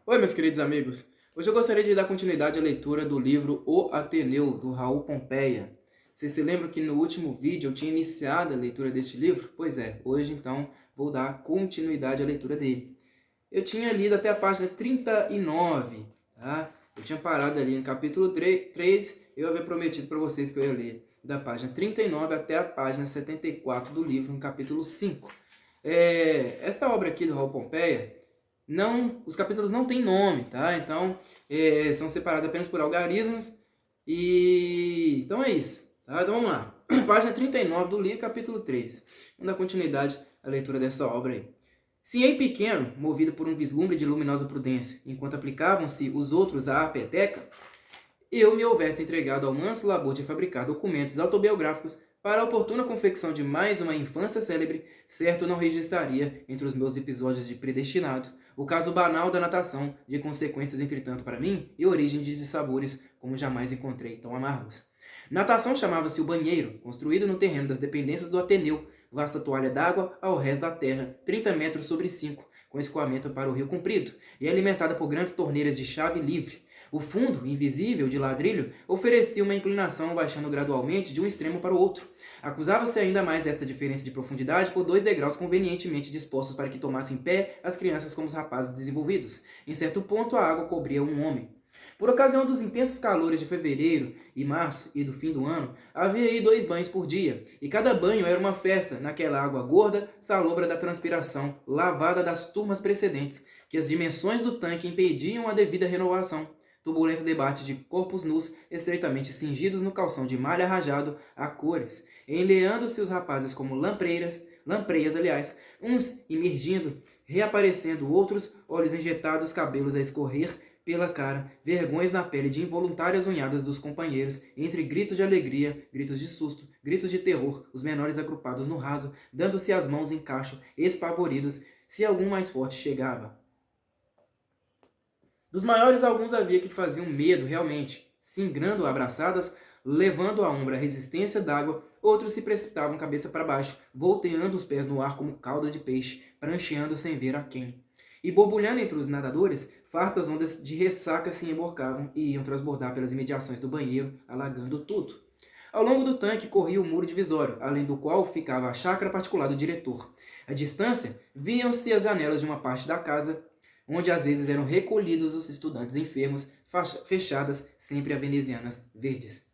Oi, meus queridos amigos. Hoje eu gostaria de dar continuidade à leitura do livro O Ateneu, do Raul Pompeia. Vocês se lembram que no último vídeo eu tinha iniciado a leitura deste livro? Pois é, hoje então vou dar continuidade à leitura dele. Eu tinha lido até a página 39, tá? Eu tinha parado ali no capítulo 3, eu havia prometido para vocês que eu ia ler da página 39 até a página 74 do livro, no capítulo 5. Esta obra aqui do Raul Pompeia, não, os capítulos não têm nome, tá? Então, são separados apenas por algarismos. Então é isso, tá? Então vamos lá. Página 39 do livro, capítulo 3. Vamos dar continuidade à leitura dessa obra aí. Se em pequeno, movido por um vislumbre de luminosa prudência, enquanto aplicavam-se os outros à peteca, eu me houvesse entregado ao manso labor de fabricar documentos autobiográficos para a oportuna confecção de mais uma infância célebre, certo não registraria, entre os meus episódios de predestinado, o caso banal da natação, de consequências, entretanto, para mim, e origem de dissabores, como jamais encontrei tão amargos. Natação chamava-se o banheiro, construído no terreno das dependências do Ateneu, vasta toalha d'água ao rés da terra, 30 metros sobre 5, com escoamento para o rio comprido, e alimentada por grandes torneiras de chave livre. O fundo, invisível, de ladrilho, oferecia uma inclinação baixando gradualmente de um extremo para o outro. Acusava-se ainda mais esta diferença de profundidade por 2 degraus convenientemente dispostos para que tomassem pé as crianças como os rapazes desenvolvidos. Em certo ponto, a água cobria um homem. Por ocasião dos intensos calores de fevereiro e março e do fim do ano, havia aí 2 banhos por dia, e cada banho era uma festa naquela água gorda, salobra da transpiração, lavada das turmas precedentes, que as dimensões do tanque impediam a devida renovação. Turbulento debate de corpos nus, estreitamente cingidos no calção de malha rajado a cores, enleando-se os rapazes como lampreias, aliás, uns imergindo, reaparecendo outros, olhos injetados, cabelos a escorrer pela cara, vergões na pele de involuntárias unhadas dos companheiros, entre gritos de alegria, gritos de susto, gritos de terror, os menores agrupados no raso, dando-se as mãos em cacho, espavoridos, se algum mais forte chegava. Dos maiores, alguns havia que faziam medo realmente, singrando abraçadas, levando à ombro a resistência d'água, outros se precipitavam cabeça para baixo, volteando os pés no ar como cauda de peixe, prancheando sem ver a quem. E borbulhando entre os nadadores, fartas ondas de ressaca se emborcavam e iam transbordar pelas imediações do banheiro, alagando tudo. Ao longo do tanque corria o muro divisório, além do qual ficava a chácara particular do diretor. À distância, viam-se as janelas de uma parte da casa, onde às vezes eram recolhidos os estudantes enfermos, fechadas sempre a venezianas verdes.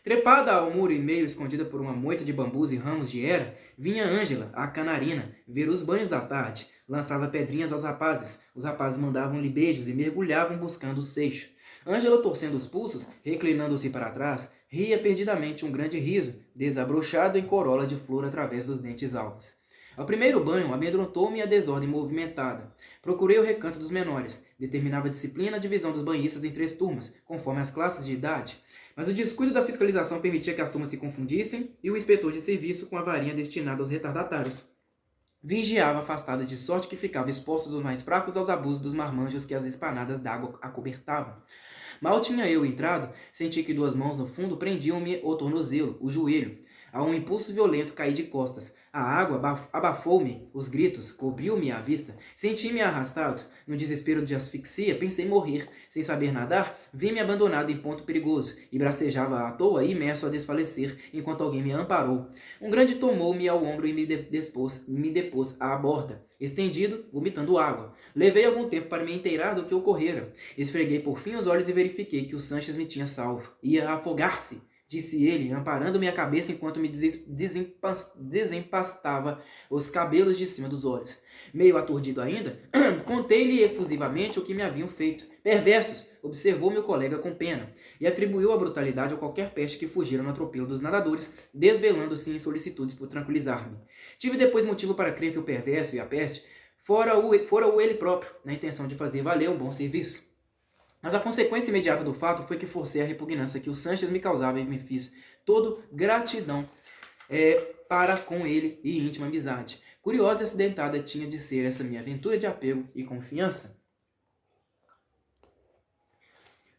Trepada ao muro e meio escondida por uma moita de bambus e ramos de era, vinha Ângela, a canarina, ver os banhos da tarde. Lançava pedrinhas aos rapazes. Os rapazes mandavam-lhe beijos e mergulhavam buscando o seixo. Ângela, torcendo os pulsos, reclinando-se para trás, ria perdidamente um grande riso, desabrochado em corola de flor através dos dentes alvos. Ao primeiro banho, amedrontou-me a desordem movimentada. Procurei o recanto dos menores. Determinava a disciplina a divisão dos banhistas em 3 turmas, conforme as classes de idade. Mas o descuido da fiscalização permitia que as turmas se confundissem e o inspetor de serviço, com a varinha destinada aos retardatários, vigiava afastado, de sorte que ficavam expostos os mais fracos aos abusos dos marmanjos que as espanadas d'água acobertavam. Mal tinha eu entrado, senti que 2 mãos no fundo prendiam-me o tornozelo, o joelho. A um impulso violento caí de costas. A água abafou-me os gritos, cobriu-me a vista. Senti-me arrastado. No desespero de asfixia, pensei morrer. Sem saber nadar, vi-me abandonado em ponto perigoso e bracejava à toa, imerso a desfalecer, enquanto alguém me amparou. Um grande tomou-me ao ombro e me depôs à borda, estendido, vomitando água. Levei algum tempo para me inteirar do que ocorrera. Esfreguei por fim os olhos e verifiquei que o Sanches me tinha salvo. Ia afogar-se, disse ele, amparando minha cabeça enquanto me desempastava os cabelos de cima dos olhos. Meio aturdido ainda, contei-lhe efusivamente o que me haviam feito. Perversos, observou meu colega com pena, e atribuiu a brutalidade a qualquer peste que fugira no atropelo dos nadadores, desvelando-se em solicitudes por tranquilizar-me. Tive depois motivo para crer que o perverso e a peste fora o ele próprio, na intenção de fazer valer um bom serviço. Mas a consequência imediata do fato foi que forcei a repugnância que o Sanches me causava e me fiz todo gratidão para com ele e íntima amizade. Curiosa e acidentada tinha de ser essa minha aventura de apego e confiança.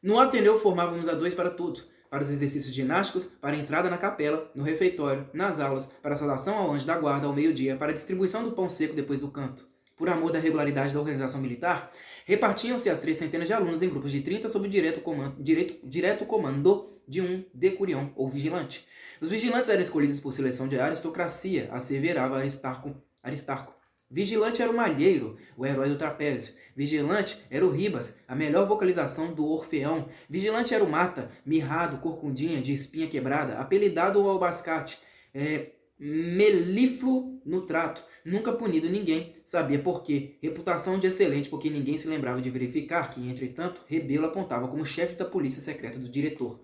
No Ateneu formávamos a 2 para tudo. Para os exercícios ginásticos, para a entrada na capela, no refeitório, nas aulas, para a saudação ao anjo da guarda ao meio-dia, para a distribuição do pão seco depois do canto. por amor da regularidade da organização militar, repartiam-se as 3 centenas de alunos em grupos de 30 sob o direto comando de um decurião ou vigilante. Os vigilantes eram escolhidos por seleção de aristocracia, asseverava Aristarco. Vigilante era o Malheiro, o herói do trapézio. Vigilante era o Ribas, a melhor vocalização do Orfeão. Vigilante era o Mata, mirrado, corcundinha, de espinha quebrada, apelidado ao bascate, melífluo no trato, nunca punido ninguém, sabia por quê. Reputação de excelente, porque ninguém se lembrava de verificar que, entretanto, Rebelo apontava como chefe da polícia secreta do diretor.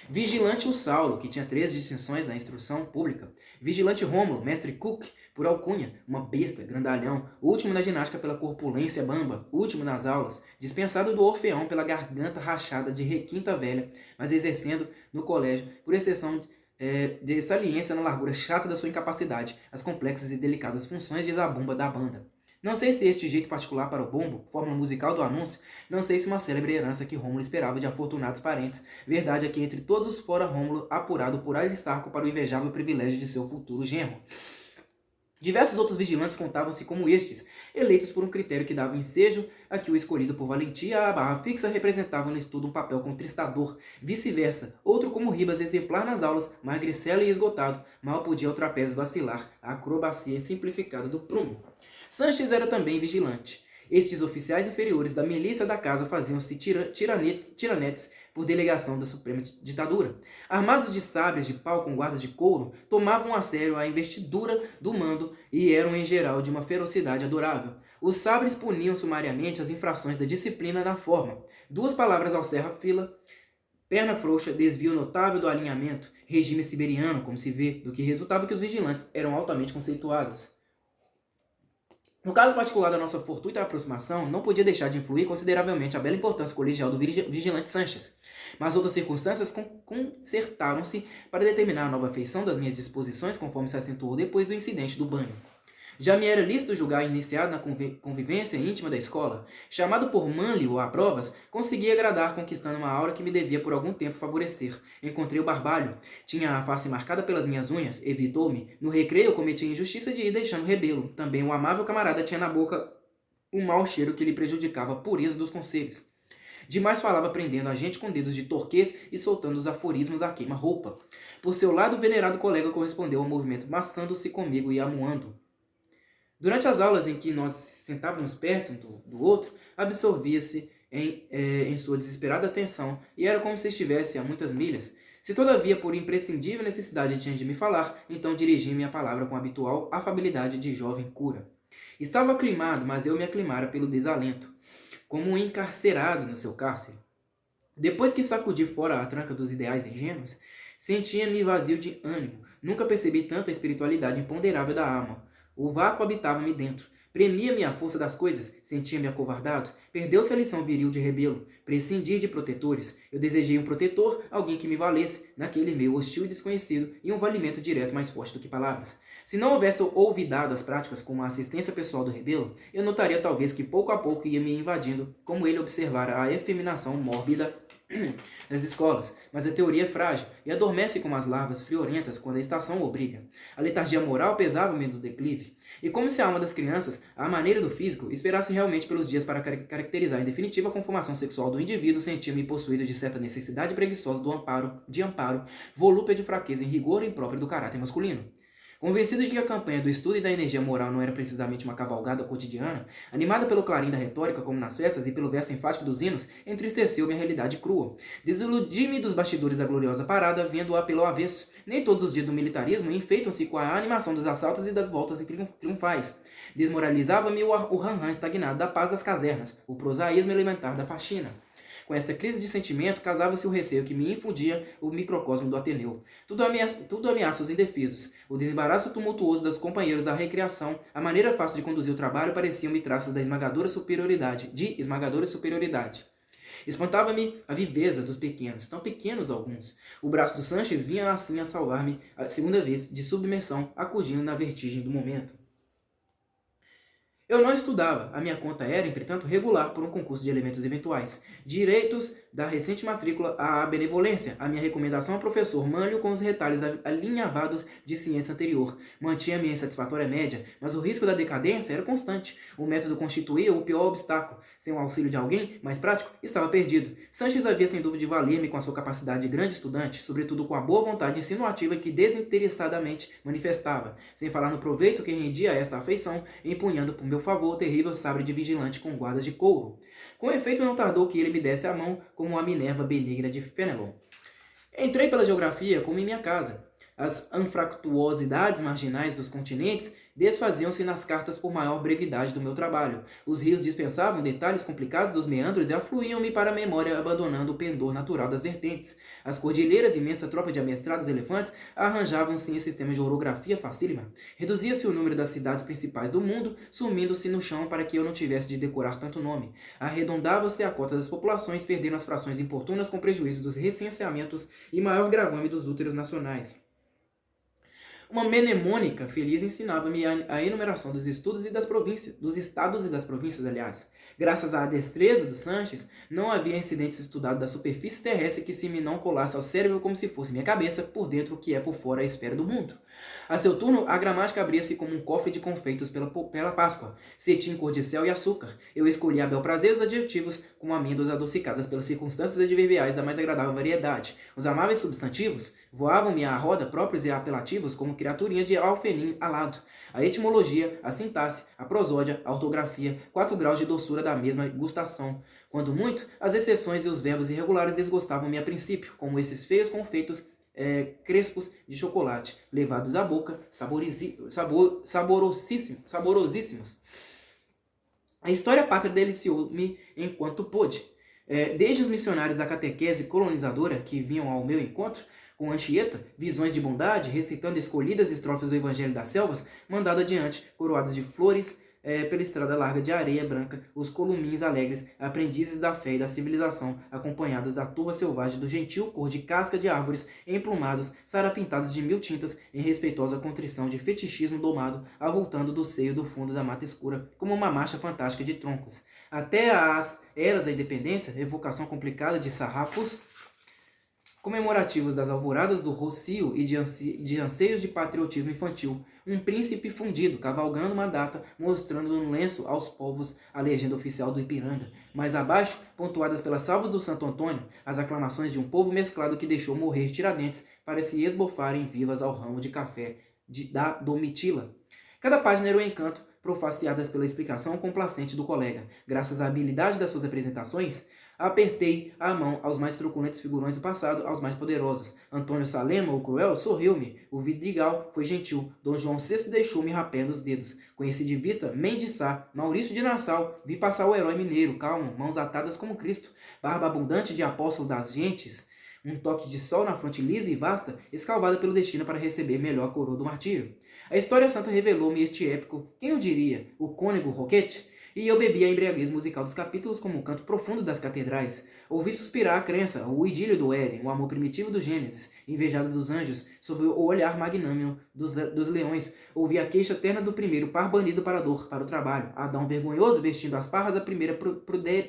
Vigilante o Saulo, que tinha 3 distinções na instrução pública. Vigilante Rômulo, mestre Cook, por alcunha, uma besta, grandalhão, último na ginástica pela corpulência bamba, último nas aulas, dispensado do Orfeão pela garganta rachada de requinta velha, mas exercendo no colégio, por exceção de saliência na largura chata da sua incapacidade, as complexas e delicadas funções de zabumba da banda. Não sei se este jeito particular para o bombo, fórmula musical do anúncio, não sei se uma célebre herança que Rômulo esperava de afortunados parentes. Verdade é que entre todos fora Rômulo apurado por Aristarco para o invejável privilégio de seu futuro genro. Diversos outros vigilantes contavam-se como estes, eleitos por um critério que dava ensejo a que o escolhido por valentia à barra fixa representava no estudo um papel contristador. Vice-versa, outro como Ribas, exemplar nas aulas, magricelo e esgotado, mal podia ao trapézio vacilar, a acrobacia simplificada do prumo. Sanches era também vigilante. Estes oficiais inferiores da milícia da casa faziam-se tiranetes por delegação da Suprema Ditadura. Armados de sabres de pau com guardas de couro, tomavam a sério a investidura do mando e eram, em geral, de uma ferocidade adorável. Os sabres puniam sumariamente as infrações da disciplina na forma. 2 palavras ao serra-fila, perna frouxa, desvio notável do alinhamento, regime siberiano, como se vê, do que resultava que os vigilantes eram altamente conceituados. No caso particular da nossa fortuita aproximação, não podia deixar de influir consideravelmente a bela importância colegial do vigilante Sanches, mas outras circunstâncias concertaram-se para determinar a nova feição das minhas disposições conforme se acentuou depois do incidente do banho. Já me era lícito julgar iniciado na convivência íntima da escola. Chamado por Manlio a provas, consegui agradar conquistando uma aura que me devia por algum tempo favorecer. Encontrei o barbalho. Tinha a face marcada pelas minhas unhas, evitou-me. No recreio cometi a injustiça de ir deixando Rebelo. Também o amável camarada tinha na boca um mau cheiro que lhe prejudicava a pureza dos conselhos. Demais falava prendendo a gente com dedos de torquês e soltando os aforismos à queima-roupa. Por seu lado, o venerado colega correspondeu ao movimento maçando-se comigo e amuando. Durante as aulas em que nós sentávamos perto do outro, absorvia-se em sua desesperada atenção e era como se estivesse a muitas milhas. Se todavia por imprescindível necessidade tinha de me falar, então dirigi-me a palavra com a habitual afabilidade de jovem cura. Estava aclimado, mas eu me aclimara pelo desalento, como um encarcerado no seu cárcere. Depois que sacudi fora a tranca dos ideais ingênuos, sentia-me vazio de ânimo. Nunca percebi tanta espiritualidade imponderável da alma. O vácuo habitava-me dentro. Premia-me a força das coisas, sentia-me acovardado. Perdeu-se a lição viril de Rebelo, prescindir de protetores. Eu desejei um protetor, alguém que me valesse, naquele meio hostil e desconhecido, e um valimento direto mais forte do que palavras. Se não houvesse olvidado as práticas como a assistência pessoal do Rebelo, eu notaria talvez que pouco a pouco ia me invadindo, como ele observara a efeminação mórbida nas escolas, mas a teoria é frágil e adormece como as larvas friorentas quando a estação o obriga. A letargia moral pesava-me do declive, e como se a alma das crianças, à maneira do físico, esperasse realmente pelos dias para caracterizar em definitiva a conformação sexual do indivíduo, sentia-me possuído de certa necessidade preguiçosa de amparo, volúpia de fraqueza em rigor impróprio do caráter masculino. Convencido de que a campanha do estudo e da energia moral não era precisamente uma cavalgada cotidiana, animada pelo clarim da retórica como nas festas e pelo verso enfático dos hinos, entristeceu-me a realidade crua. Desiludi-me dos bastidores da gloriosa parada, vendo-a pelo avesso. Nem todos os dias do militarismo enfeitam-se com a animação dos assaltos e das voltas triunfais. Desmoralizava-me o ran-ran estagnado da paz das casernas, o prosaísmo elementar da faxina. Com esta crise de sentimento, casava-se o receio que me infundia o microcosmo do Ateneu. Tudo ameaça os indefesos. O desembaraço tumultuoso dos companheiros à recreação, a maneira fácil de conduzir o trabalho pareciam-me traços da esmagadora superioridade. Espantava-me a viveza dos pequenos, tão pequenos alguns. O braço do Sanches vinha assim a salvar-me a segunda vez de submersão, acudindo na vertigem do momento. Eu não estudava, a minha conta era, entretanto, regular por um concurso de elementos eventuais. Direitos da recente matrícula à benevolência, a minha recomendação ao professor Mânlio com os retalhos alinhavados de ciência anterior. Mantinha minha insatisfatória média, mas o risco da decadência era constante. O método constituía o pior obstáculo. Sem o auxílio de alguém mais prático, estava perdido. Sanches havia sem dúvida de valer-me com a sua capacidade de grande estudante, sobretudo com a boa vontade insinuativa que desinteressadamente manifestava, sem falar no proveito que rendia a esta afeição, empunhando por meu favor o terrível sabre de vigilante com guardas de couro. Com efeito, não tardou que ele me desse a mão como a Minerva benigna de Fenelon. Entrei pela geografia como em minha casa. As anfractuosidades marginais dos continentes desfaziam-se nas cartas por maior brevidade do meu trabalho. Os rios dispensavam detalhes complicados dos meandros e afluíam-me para a memória, abandonando o pendor natural das vertentes. As cordilheiras, imensa tropa de amestrados elefantes, arranjavam-se em sistema de orografia facílima. Reduzia-se o número das cidades principais do mundo, sumindo-se no chão para que eu não tivesse de decorar tanto nome. Arredondava-se a cota das populações, perdendo as frações importunas com prejuízo dos recenseamentos e maior gravame dos úteros nacionais. Uma mnemônica feliz ensinava-me a enumeração dos estudos e das províncias, dos estados e das províncias, aliás. Graças à destreza do Sanches, não havia incidentes estudados da superfície terrestre que se me não colasse ao cérebro como se fosse minha cabeça, por dentro o que é por fora a esfera do mundo. A seu turno, a gramática abria-se como um cofre de confeitos pela Páscoa, cetim, cor-de-céu e açúcar. Eu escolhia a bel prazer os adjetivos como amêndoas adocicadas pelas circunstâncias adverbiais da mais agradável variedade. Os amáveis substantivos voavam-me à roda próprios e apelativos como criaturinhas de alfenim alado. A etimologia, a sintaxe, a prosódia, a ortografia, 4 graus de doçura da mesma gustação. Quando muito, as exceções e os verbos irregulares desgostavam-me a princípio, como esses feios confeitos crespos de chocolate, levados à boca, saborosíssimos. A história pátria deliciou-me enquanto pôde. Desde os missionários da catequese colonizadora que vinham ao meu encontro, com Anchieta, visões de bondade, recitando escolhidas estrofes do Evangelho das Selvas, mandado adiante, coroados de flores, pela estrada larga de areia branca, os columins alegres, aprendizes da fé e da civilização, acompanhados da turba selvagem do gentil cor de casca de árvores, emplumados, sarapintados de 1000 tintas, em respeitosa contrição de fetichismo domado, avultando do seio do fundo da mata escura, como uma marcha fantástica de troncos. Até as eras da independência, evocação complicada de sarrafos comemorativos das alvoradas do Rocio e de anseios de patriotismo infantil, um príncipe fundido, cavalgando uma data, mostrando no lenço aos povos a legenda oficial do Ipiranga. Mais abaixo, pontuadas pelas salvas do Santo Antônio, as aclamações de um povo mesclado que deixou morrer Tiradentes para se esbofarem vivas ao ramo de café da Domitila. Cada página era um encanto, profaciadas pela explicação complacente do colega. Graças à habilidade das suas apresentações, apertei a mão aos mais truculentos figurões do passado, aos mais poderosos. Antônio Salema, o cruel, sorriu-me. O Vidigal foi gentil. Dom João VI deixou-me rapé nos dedos. Conheci de vista Mendes Sá, Maurício de Nassau. Vi passar o herói mineiro, calmo, mãos atadas como Cristo. Barba abundante de apóstolo das gentes. Um toque de sol na fronte lisa e vasta, escalvada pelo destino para receber melhor a coroa do martírio. A história santa revelou-me este épico, quem o diria, o cônego Roquete? E eu bebi a embriaguez musical dos capítulos como o canto profundo das catedrais. Ouvi suspirar a crença, o idílio do Éden, o amor primitivo do Gênesis, invejado dos anjos, sob o olhar magnânimo dos leões. Ouvi a queixa terna do primeiro par banido para a dor, para o trabalho. Adão vergonhoso vestindo as parras da primeira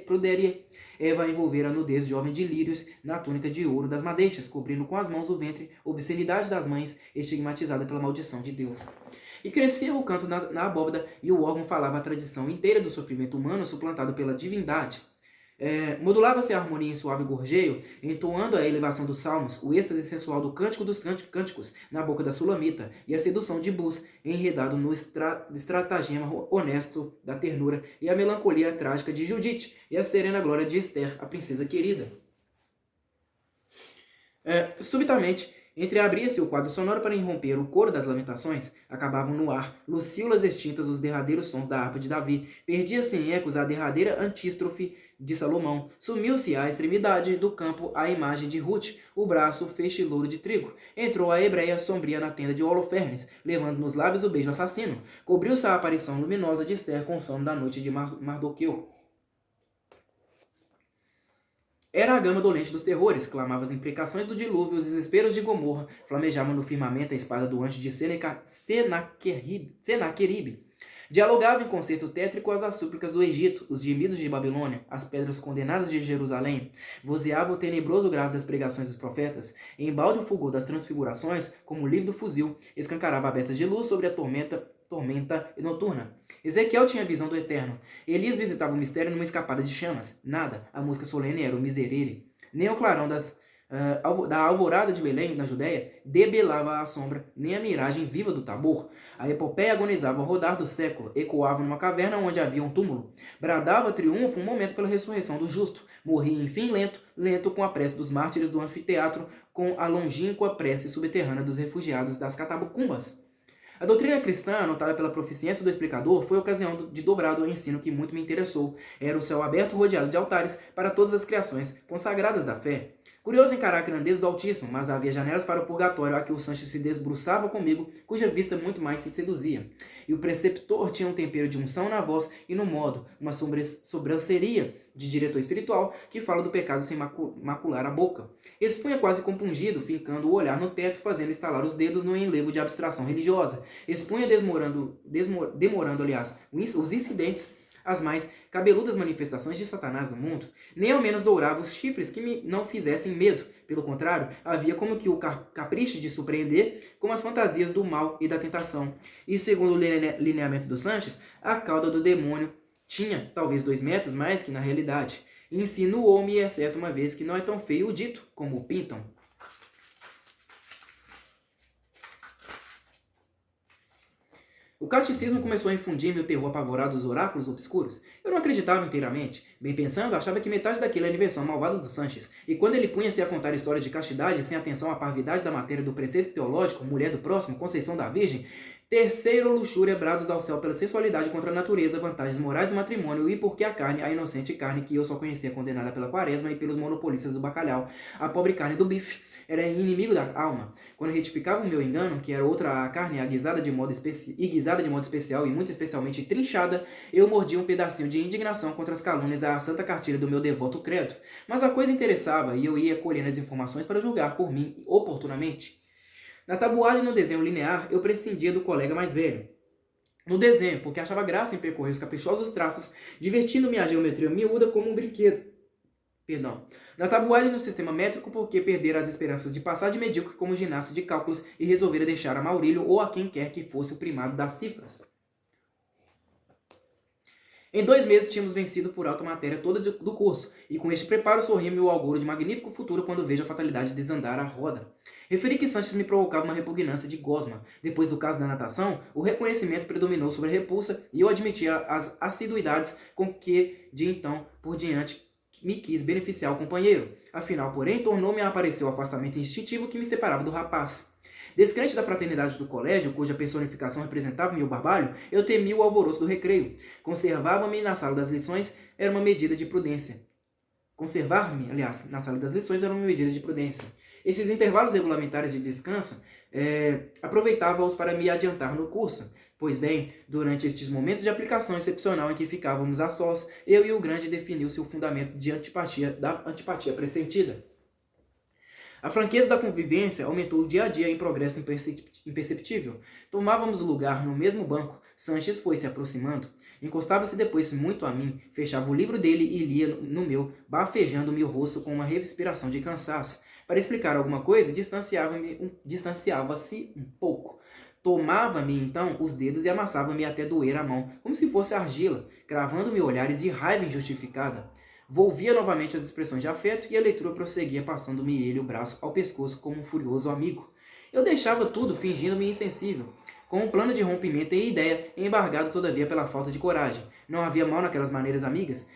prudéria. Eva envolver a nudez jovem de lírios na túnica de ouro das madeixas, cobrindo com as mãos o ventre, obscenidade das mães, estigmatizada pela maldição de Deus. E crescia o canto na abóbada, e o órgão falava a tradição inteira do sofrimento humano suplantado pela divindade. Modulava-se a harmonia em suave gorjeio, entoando a elevação dos salmos, o êxtase sensual do cântico dos cânticos na boca da Sulamita, e a sedução de Bus, enredado no estratagema honesto da ternura, e a melancolia trágica de Judite, e a serena glória de Esther, a princesa querida. Subitamente, entreabria-se o quadro sonoro para irromper o coro das lamentações, acabavam no ar, lucíolas extintas os derradeiros sons da harpa de Davi, perdia-se em ecos a derradeira antístrofe de Salomão, sumiu-se à extremidade do campo a imagem de Ruth, o braço feixe louro de trigo, entrou a hebreia sombria na tenda de Holofernes, levando nos lábios o beijo assassino, cobriu-se a aparição luminosa de Esther com o sono da noite de Mardoqueu. Era a gama dolente dos terrores, clamava as imprecações do dilúvio, os desesperos de Gomorra, flamejavam no firmamento a espada do anjo de Senaqueribe. Dialogava em concerto tétrico as súplicas do Egito, os gemidos de Babilônia, as pedras condenadas de Jerusalém. Vozeava o tenebroso grave das pregações dos profetas. Embalde o fulgor das transfigurações, como o livro do fuzil, escancarava abertas de luz sobre a tormenta noturna. Ezequiel tinha a visão do eterno. Elias visitava o mistério numa escapada de chamas. Nada, a música solene era o miserere. Nem o clarão da alvorada de Belém, na Judéia, debelava a sombra, nem a miragem viva do Tabor. A epopeia agonizava ao rodar do século, ecoava numa caverna onde havia um túmulo. Bradava triunfo um momento pela ressurreição do justo. Morria, enfim, lento com a prece dos mártires do anfiteatro, com a longínqua prece subterrânea dos refugiados das catacumbas. A doutrina cristã, anotada pela proficiência do explicador, foi ocasião de dobrado ensino que muito me interessou. Era o céu aberto rodeado de altares para todas as criações consagradas da fé. Curioso encarar a grandeza do Altíssimo, mas havia janelas para o purgatório a que o Sanches se desbruçava comigo, cuja vista muito mais se seduzia. E o preceptor tinha um tempero de unção na voz e no modo, uma sobranceria de diretor espiritual que fala do pecado sem macular a boca. Expunha quase compungido, fincando o olhar no teto, fazendo estalar os dedos no enlevo de abstração religiosa. Expunha demorando, aliás, os incidentes, as mais cabeludas manifestações de Satanás no mundo, nem ao menos dourava os chifres que me não fizessem medo. Pelo contrário, havia como que o capricho de surpreender com as fantasias do mal e da tentação. E segundo o lineamento do Sanches, a cauda do demônio tinha talvez 2 metros mais que na realidade. Insinuou-me, exceto uma vez, que não é tão feio o dito como o pintam. O catecismo começou a infundir-me o terror apavorado dos oráculos obscuros. Eu não acreditava inteiramente. Bem pensando, achava que metade daquilo era invenção malvada do Sanches. E quando ele punha-se a contar histórias de castidade sem atenção à parvidade da matéria do preceito teológico, mulher do próximo, conceição da Virgem, terceiro, luxúria, brados ao céu pela sensualidade contra a natureza, vantagens morais do matrimônio e porque a carne, a inocente carne que eu só conhecia condenada pela quaresma e pelos monopolistas do bacalhau, a pobre carne do bife, era inimigo da alma. Quando retificava o meu engano, que era outra a carne aguisada de modo especial e muito especialmente trinchada, eu mordia um pedacinho de indignação contra as calúnias à santa cartilha do meu devoto credo. Mas a coisa interessava e eu ia colhendo as informações para julgar por mim oportunamente. Na tabuada e no desenho linear, eu prescindia do colega mais velho. No desenho, porque achava graça em percorrer os caprichosos traços, divertindo-me a geometria miúda como um brinquedo. Na tabuada e no sistema métrico, porque perdera as esperanças de passar de medíocre como ginasta de cálculos e resolvera deixar a Maurílio ou a quem quer que fosse o primado das cifras. Em 2 meses tínhamos vencido por alta a matéria toda do curso, e com este preparo sorria-me o auguro de magnífico futuro quando vejo a fatalidade desandar a roda. Referi que Sanches me provocava uma repugnância de gosma. Depois do caso da natação, o reconhecimento predominou sobre a repulsa, e eu admitia as assiduidades com que, de então por diante, me quis beneficiar o companheiro. Afinal, porém, tornou-me a aparecer o afastamento instintivo que me separava do rapaz. Descrente da fraternidade do colégio, cuja personificação representava meu barbalho, eu temia o alvoroço do recreio. Conservava-me na sala das lições era uma medida de prudência. Conservar-me, aliás, na sala das lições era uma medida de prudência. Esses intervalos regulamentares de descanso, aproveitava-os para me adiantar no curso. Pois bem, durante estes momentos de aplicação excepcional em que ficávamos a sós, eu e o grande definiu-se o fundamento da antipatia pressentida. A franqueza da convivência aumentou dia a dia em progresso imperceptível. Tomávamos lugar no mesmo banco. Sanches foi se aproximando. Encostava-se depois muito a mim, fechava o livro dele e lia no meu, bafejando-me o rosto com uma respiração de cansaço. Para explicar alguma coisa, distanciava-se um pouco. Tomava-me, então, os dedos e amassava-me até doer a mão, como se fosse argila, cravando-me olhares de raiva injustificada. Volvia novamente as expressões de afeto e a leitura prosseguia passando-me ele o braço ao pescoço como um furioso amigo. Eu deixava tudo, fingindo-me insensível, com um plano de rompimento e ideia, embargado todavia pela falta de coragem. Não havia mal naquelas maneiras amigas.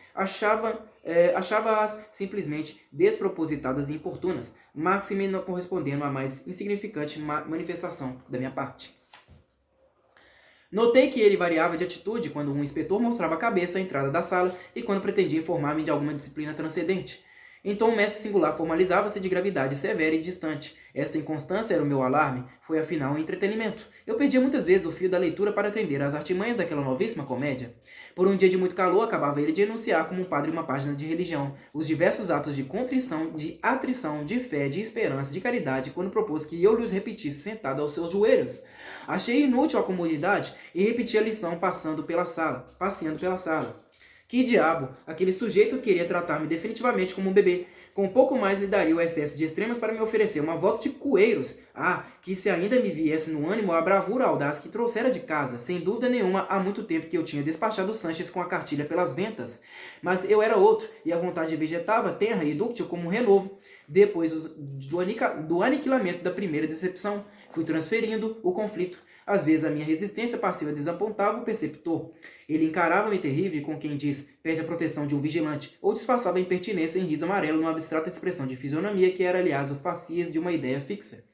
Achava-as simplesmente despropositadas e importunas, máxime não correspondendo à mais insignificante manifestação da minha parte. Notei que ele variava de atitude quando um inspetor mostrava a cabeça à entrada da sala e quando pretendia informar-me de alguma disciplina transcendente. Então o mestre singular formalizava-se de gravidade severa e distante. Esta inconstância era o meu alarme, foi afinal um entretenimento. Eu perdia muitas vezes o fio da leitura para atender às artimanhas daquela novíssima comédia. Por um dia de muito calor, acabava ele de enunciar como um padre uma página de religião, os diversos atos de contrição, de atrição, de fé, de esperança, de caridade, quando propôs que eu lhes repetisse sentado aos seus joelhos. Achei inútil a comodidade e repeti a lição passeando pela sala. Que diabo! Aquele sujeito queria tratar-me definitivamente como um bebê. Com pouco mais lhe daria o excesso de extremas para me oferecer uma volta de coeiros. Ah, que se ainda me viesse no ânimo a bravura audaz que trouxera de casa. Sem dúvida nenhuma, há muito tempo que eu tinha despachado Sanches com a cartilha pelas ventas. Mas eu era outro, e a vontade vegetava, tenra e dúctil como um renovo. Depois do aniquilamento da primeira decepção, fui transferindo o conflito. Às vezes a minha resistência passiva desapontava o perceptor. Ele encarava-me terrível com quem diz, perde a proteção de um vigilante, ou disfarçava a impertinência em riso amarelo numa abstrata expressão de fisionomia que era, aliás, o facies de uma ideia fixa.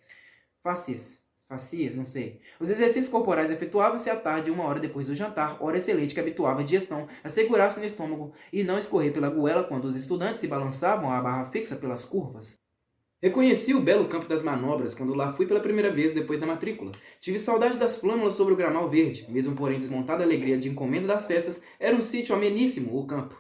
Facies, não sei. Os exercícios corporais efetuavam-se à tarde, 1 hora depois do jantar, hora excelente que habituava a digestão a segurar-se no estômago e não escorrer pela goela quando os estudantes se balançavam à barra fixa pelas curvas. Reconheci o belo campo das manobras quando lá fui pela primeira vez depois da matrícula. Tive saudade das flâmulas sobre o gramal verde, mesmo porém desmontada a alegria de encomenda das festas, era um sítio ameníssimo o campo.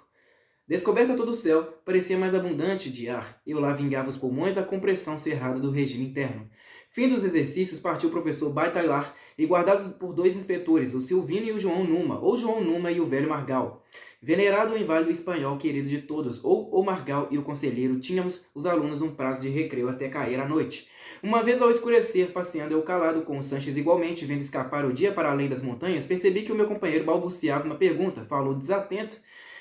Descoberta todo o céu, parecia mais abundante de ar. Eu lá vingava os pulmões da compressão cerrada do regime interno. Fim dos exercícios, partiu o professor Baitailar e guardado por 2 inspetores, o Silvino e o João Numa, ou João Numa e o velho Margal. Venerado o inválido espanhol querido de todos, ou o Margal e o conselheiro, tínhamos os alunos um prazo de recreio até cair a noite. Uma vez ao escurecer, passeando eu calado com o Sanches igualmente, vendo escapar o dia para além das montanhas, percebi que o meu companheiro balbuciava uma pergunta, falou desatento,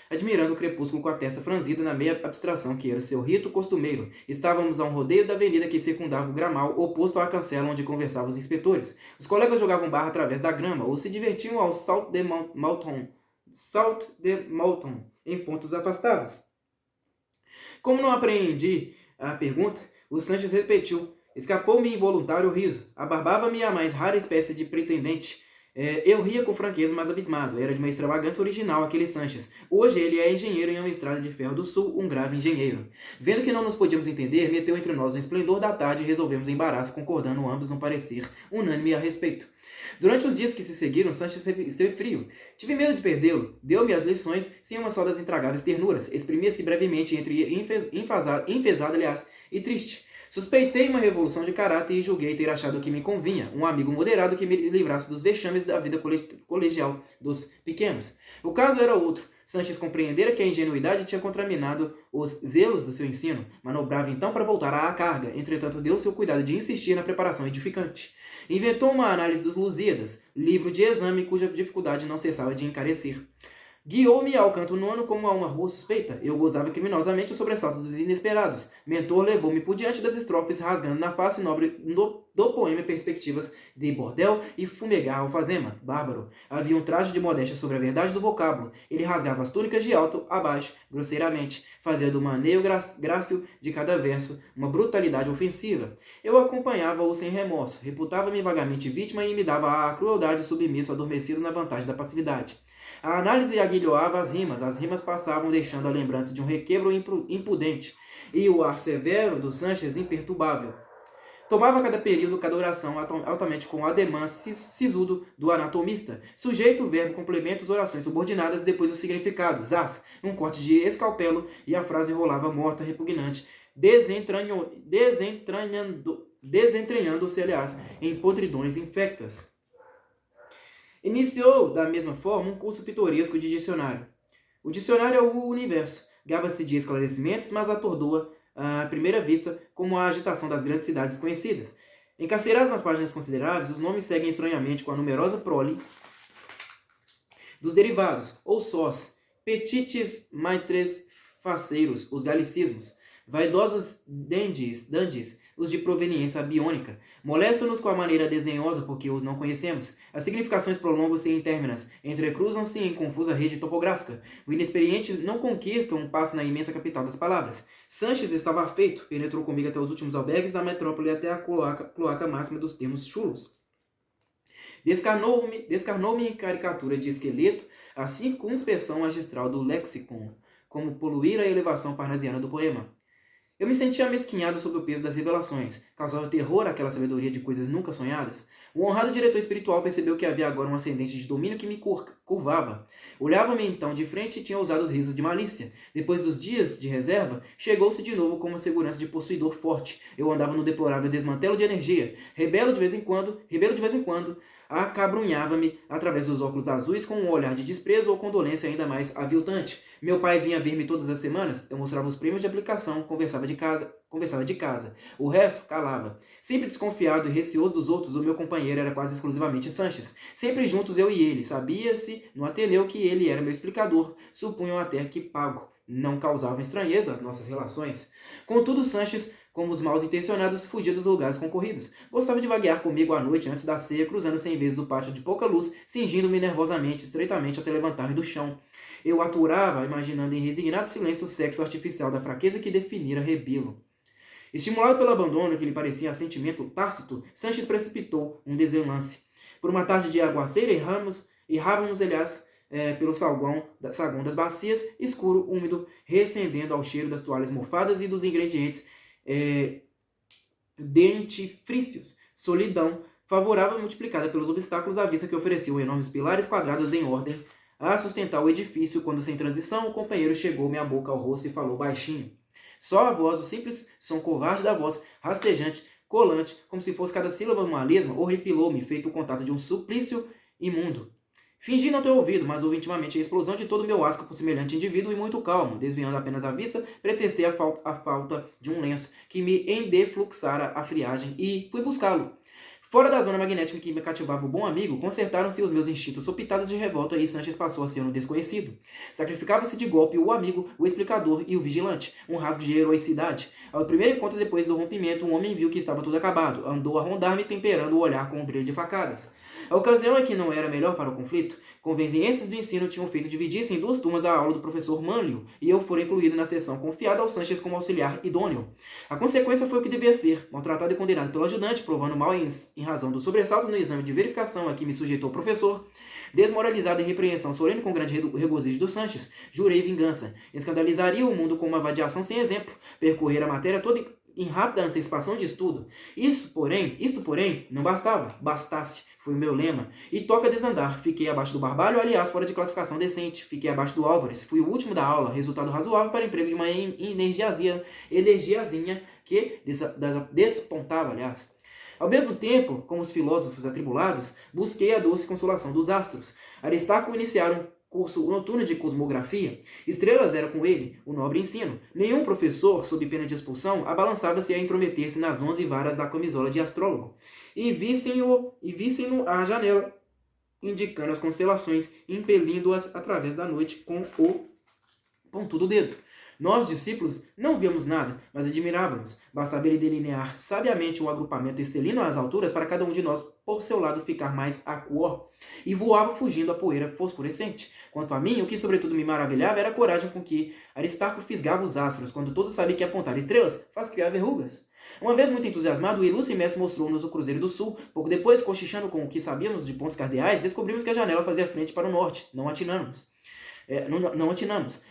admirando o crepúsculo com a testa franzida na meia abstração que era seu rito costumeiro. Estávamos a um rodeio da avenida que secundava o gramal, oposto à cancela onde conversavam os inspetores. Os colegas jogavam barra através da grama, ou se divertiam ao Salt de Malton, em pontos afastados. Como não apreendi a pergunta, o Sanches repetiu. Escapou-me involuntário o riso. Abarbava-me a mais rara espécie de pretendente. Eu ria com franqueza, mas abismado. Era de uma extravagância original aquele Sanches. Hoje ele é engenheiro em uma estrada de ferro do sul, um grave engenheiro. Vendo que não nos podíamos entender, meteu entre nós no esplendor da tarde e resolvemos embaraço, concordando ambos num parecer unânime a respeito. Durante os dias que se seguiram, Sanches esteve frio. Tive medo de perdê-lo. Deu-me as lições sem uma só das intragáveis ternuras. Exprimia-se brevemente entre enfesado, e triste. Suspeitei uma revolução de caráter e julguei ter achado o que me convinha, um amigo moderado que me livrasse dos vexames da vida colegial dos pequenos. O caso era outro. Sanches compreendera que a ingenuidade tinha contaminado os zelos do seu ensino. Manobrava então para voltar à carga, entretanto deu-se o cuidado de insistir na preparação edificante. Inventou uma análise dos Lusíadas, livro de exame cuja dificuldade não cessava de encarecer. Guiou-me ao canto nono como a uma rua suspeita. Eu gozava criminosamente o sobressalto dos inesperados. Mentor levou-me por diante das estrofes, rasgando na face nobre do poema perspectivas de bordel e fumegar alfazema. Bárbaro. Havia um traje de modéstia sobre a verdade do vocábulo. Ele rasgava as túnicas de alto a baixo, grosseiramente, fazia do maneio grácil de cada verso uma brutalidade ofensiva. Eu acompanhava-o sem remorso, reputava-me vagamente vítima e me dava a crueldade submisso adormecido na vantagem da passividade. A análise aguilhoava as rimas passavam deixando a lembrança de um requebro impudente, e o ar severo do Sanches imperturbável. Tomava cada período, cada oração, altamente com o ademã sisudo do anatomista. Sujeito, verbo, complementos, orações subordinadas, depois o significado, zás, um corte de escalpelo, e a frase rolava morta, repugnante, desentranhando-se, aliás, em podridões infectas. Iniciou, da mesma forma, um curso pitoresco de dicionário. O dicionário é o universo. Gaba-se de esclarecimentos, mas atordoa, à primeira vista, como a agitação das grandes cidades desconhecidas. Encarcerados nas páginas consideráveis, os nomes seguem estranhamente com a numerosa prole dos derivados, ou sós, petites, maitres, faceiros, os galicismos, vaidosos dandies, os de proveniência biônica. Molestam-nos com a maneira desdenhosa porque os não conhecemos. As significações prolongam-se intérminas, entrecruzam-se em confusa rede topográfica. O inexperiente não conquista um passo na imensa capital das palavras. Sanches estava afeito, penetrou comigo até os últimos albergues da metrópole até a cloaca máxima dos termos chulos. Descarnou-me em caricatura de esqueleto a circunspeção magistral do lexicon, como poluir a elevação parnasiana do poema. Eu me sentia amesquinhado sob o peso das revelações. Causava terror aquela sabedoria de coisas nunca sonhadas. O honrado diretor espiritual percebeu que havia agora um ascendente de domínio que me curvava. Olhava-me então de frente e tinha ousado os risos de malícia. Depois dos dias de reserva, chegou-se de novo com uma segurança de possuidor forte. Eu andava no deplorável desmantelo de energia. Rebelo de vez em quando, acabrunhava-me através dos óculos azuis com um olhar de desprezo ou condolência ainda mais aviltante. Meu pai vinha ver-me todas as semanas, eu mostrava os prêmios de aplicação, conversava de casa. O resto, calava. Sempre desconfiado e receoso dos outros, o meu companheiro era quase exclusivamente Sanches. Sempre juntos eu e ele. Sabia-se no Ateneu que ele era meu explicador. Supunham até que pago. Não causavam estranheza as nossas relações. Contudo, Sanches, como os mal intencionados, fugia dos lugares concorridos. Gostava de vaguear comigo à noite antes da ceia, cruzando 100 vezes o pátio de pouca luz, cingindo-me nervosamente, estreitamente até levantar-me do chão. Eu aturava, imaginando em resignado silêncio o sexo artificial da fraqueza que definira Rebelo. Estimulado pelo abandono que lhe parecia assentimento tácito, Sanches precipitou um desenlace. Por uma tarde de aguaceiro, errávamos, aliás, pelo saguão das bacias, escuro, úmido, recendendo ao cheiro das toalhas mofadas e dos ingredientes dentifrícios. Solidão, favorável e multiplicada pelos obstáculos à vista que ofereciam enormes pilares quadrados em ordem a sustentar o edifício, quando, sem transição, o companheiro chegou-me a boca ao rosto e falou baixinho. Só a voz, o simples som covarde da voz, rastejante, colante, como se fosse cada sílaba uma lesma, horripilou-me, feito o contato de um suplício imundo. Fingi não ter ouvido, mas houve intimamente a explosão de todo o meu asco por semelhante indivíduo e muito calmo. Desviando apenas a vista, pretextei a falta de um lenço que me endefluxara a friagem e fui buscá-lo. Fora da zona magnética que me cativava o bom amigo, consertaram-se os meus instintos sopitados de revolta e Sanches passou a ser um desconhecido. Sacrificava-se de golpe o amigo, o explicador e o vigilante, um rasgo de heroicidade. Ao primeiro encontro depois do rompimento, um homem viu que estava tudo acabado. Andou a rondar-me, temperando o olhar com um brilho de facadas. A ocasião é que não era melhor para o conflito. Conveniências do ensino tinham feito dividir-se em 2 turmas a aula do professor Manlio, e eu fora incluído na sessão confiada ao Sanches como auxiliar idôneo. A consequência foi o que devia ser, maltratado e condenado pelo ajudante, provando mal em razão do sobressalto no exame de verificação a que me sujeitou o professor. Desmoralizado em repreensão solene com grande regozijo do Sanches, jurei vingança. Escandalizaria o mundo com uma vadiação sem exemplo, percorrer a matéria toda em rápida antecipação de estudo. Isto, porém, não bastava. Bastasse, foi o meu lema. E toca desandar. Fiquei abaixo do Barbalho, aliás, fora de classificação decente. Fiquei abaixo do Álvares. Fui o último da aula, resultado razoável para emprego de uma energiazinha que despontava, aliás. Ao mesmo tempo, como os filósofos atribulados, busquei a doce consolação dos astros. Aristarco iniciara um curso noturno de cosmografia. Estrelas era com ele o nobre ensino. Nenhum professor, sob pena de expulsão, abalançava-se a intrometer-se nas 11 varas da camisola de astrólogo. E vissem-no à janela, indicando as constelações, impelindo-as através da noite com o pontudo dedo. Nós, discípulos, não víamos nada, mas admirávamos. Bastava ele delinear sabiamente um agrupamento estelino às alturas para cada um de nós, por seu lado, ficar mais aquor. E voava fugindo a poeira fosforescente. Quanto a mim, o que sobretudo me maravilhava era a coragem com que Aristarco fisgava os astros, quando todos sabiam que apontar estrelas faz criar verrugas. Uma vez muito entusiasmado, o ilustre mestre mostrou-nos o Cruzeiro do Sul. Pouco depois, cochichando com o que sabíamos de pontos cardeais, descobrimos que a janela fazia frente para o norte. Não atinamos.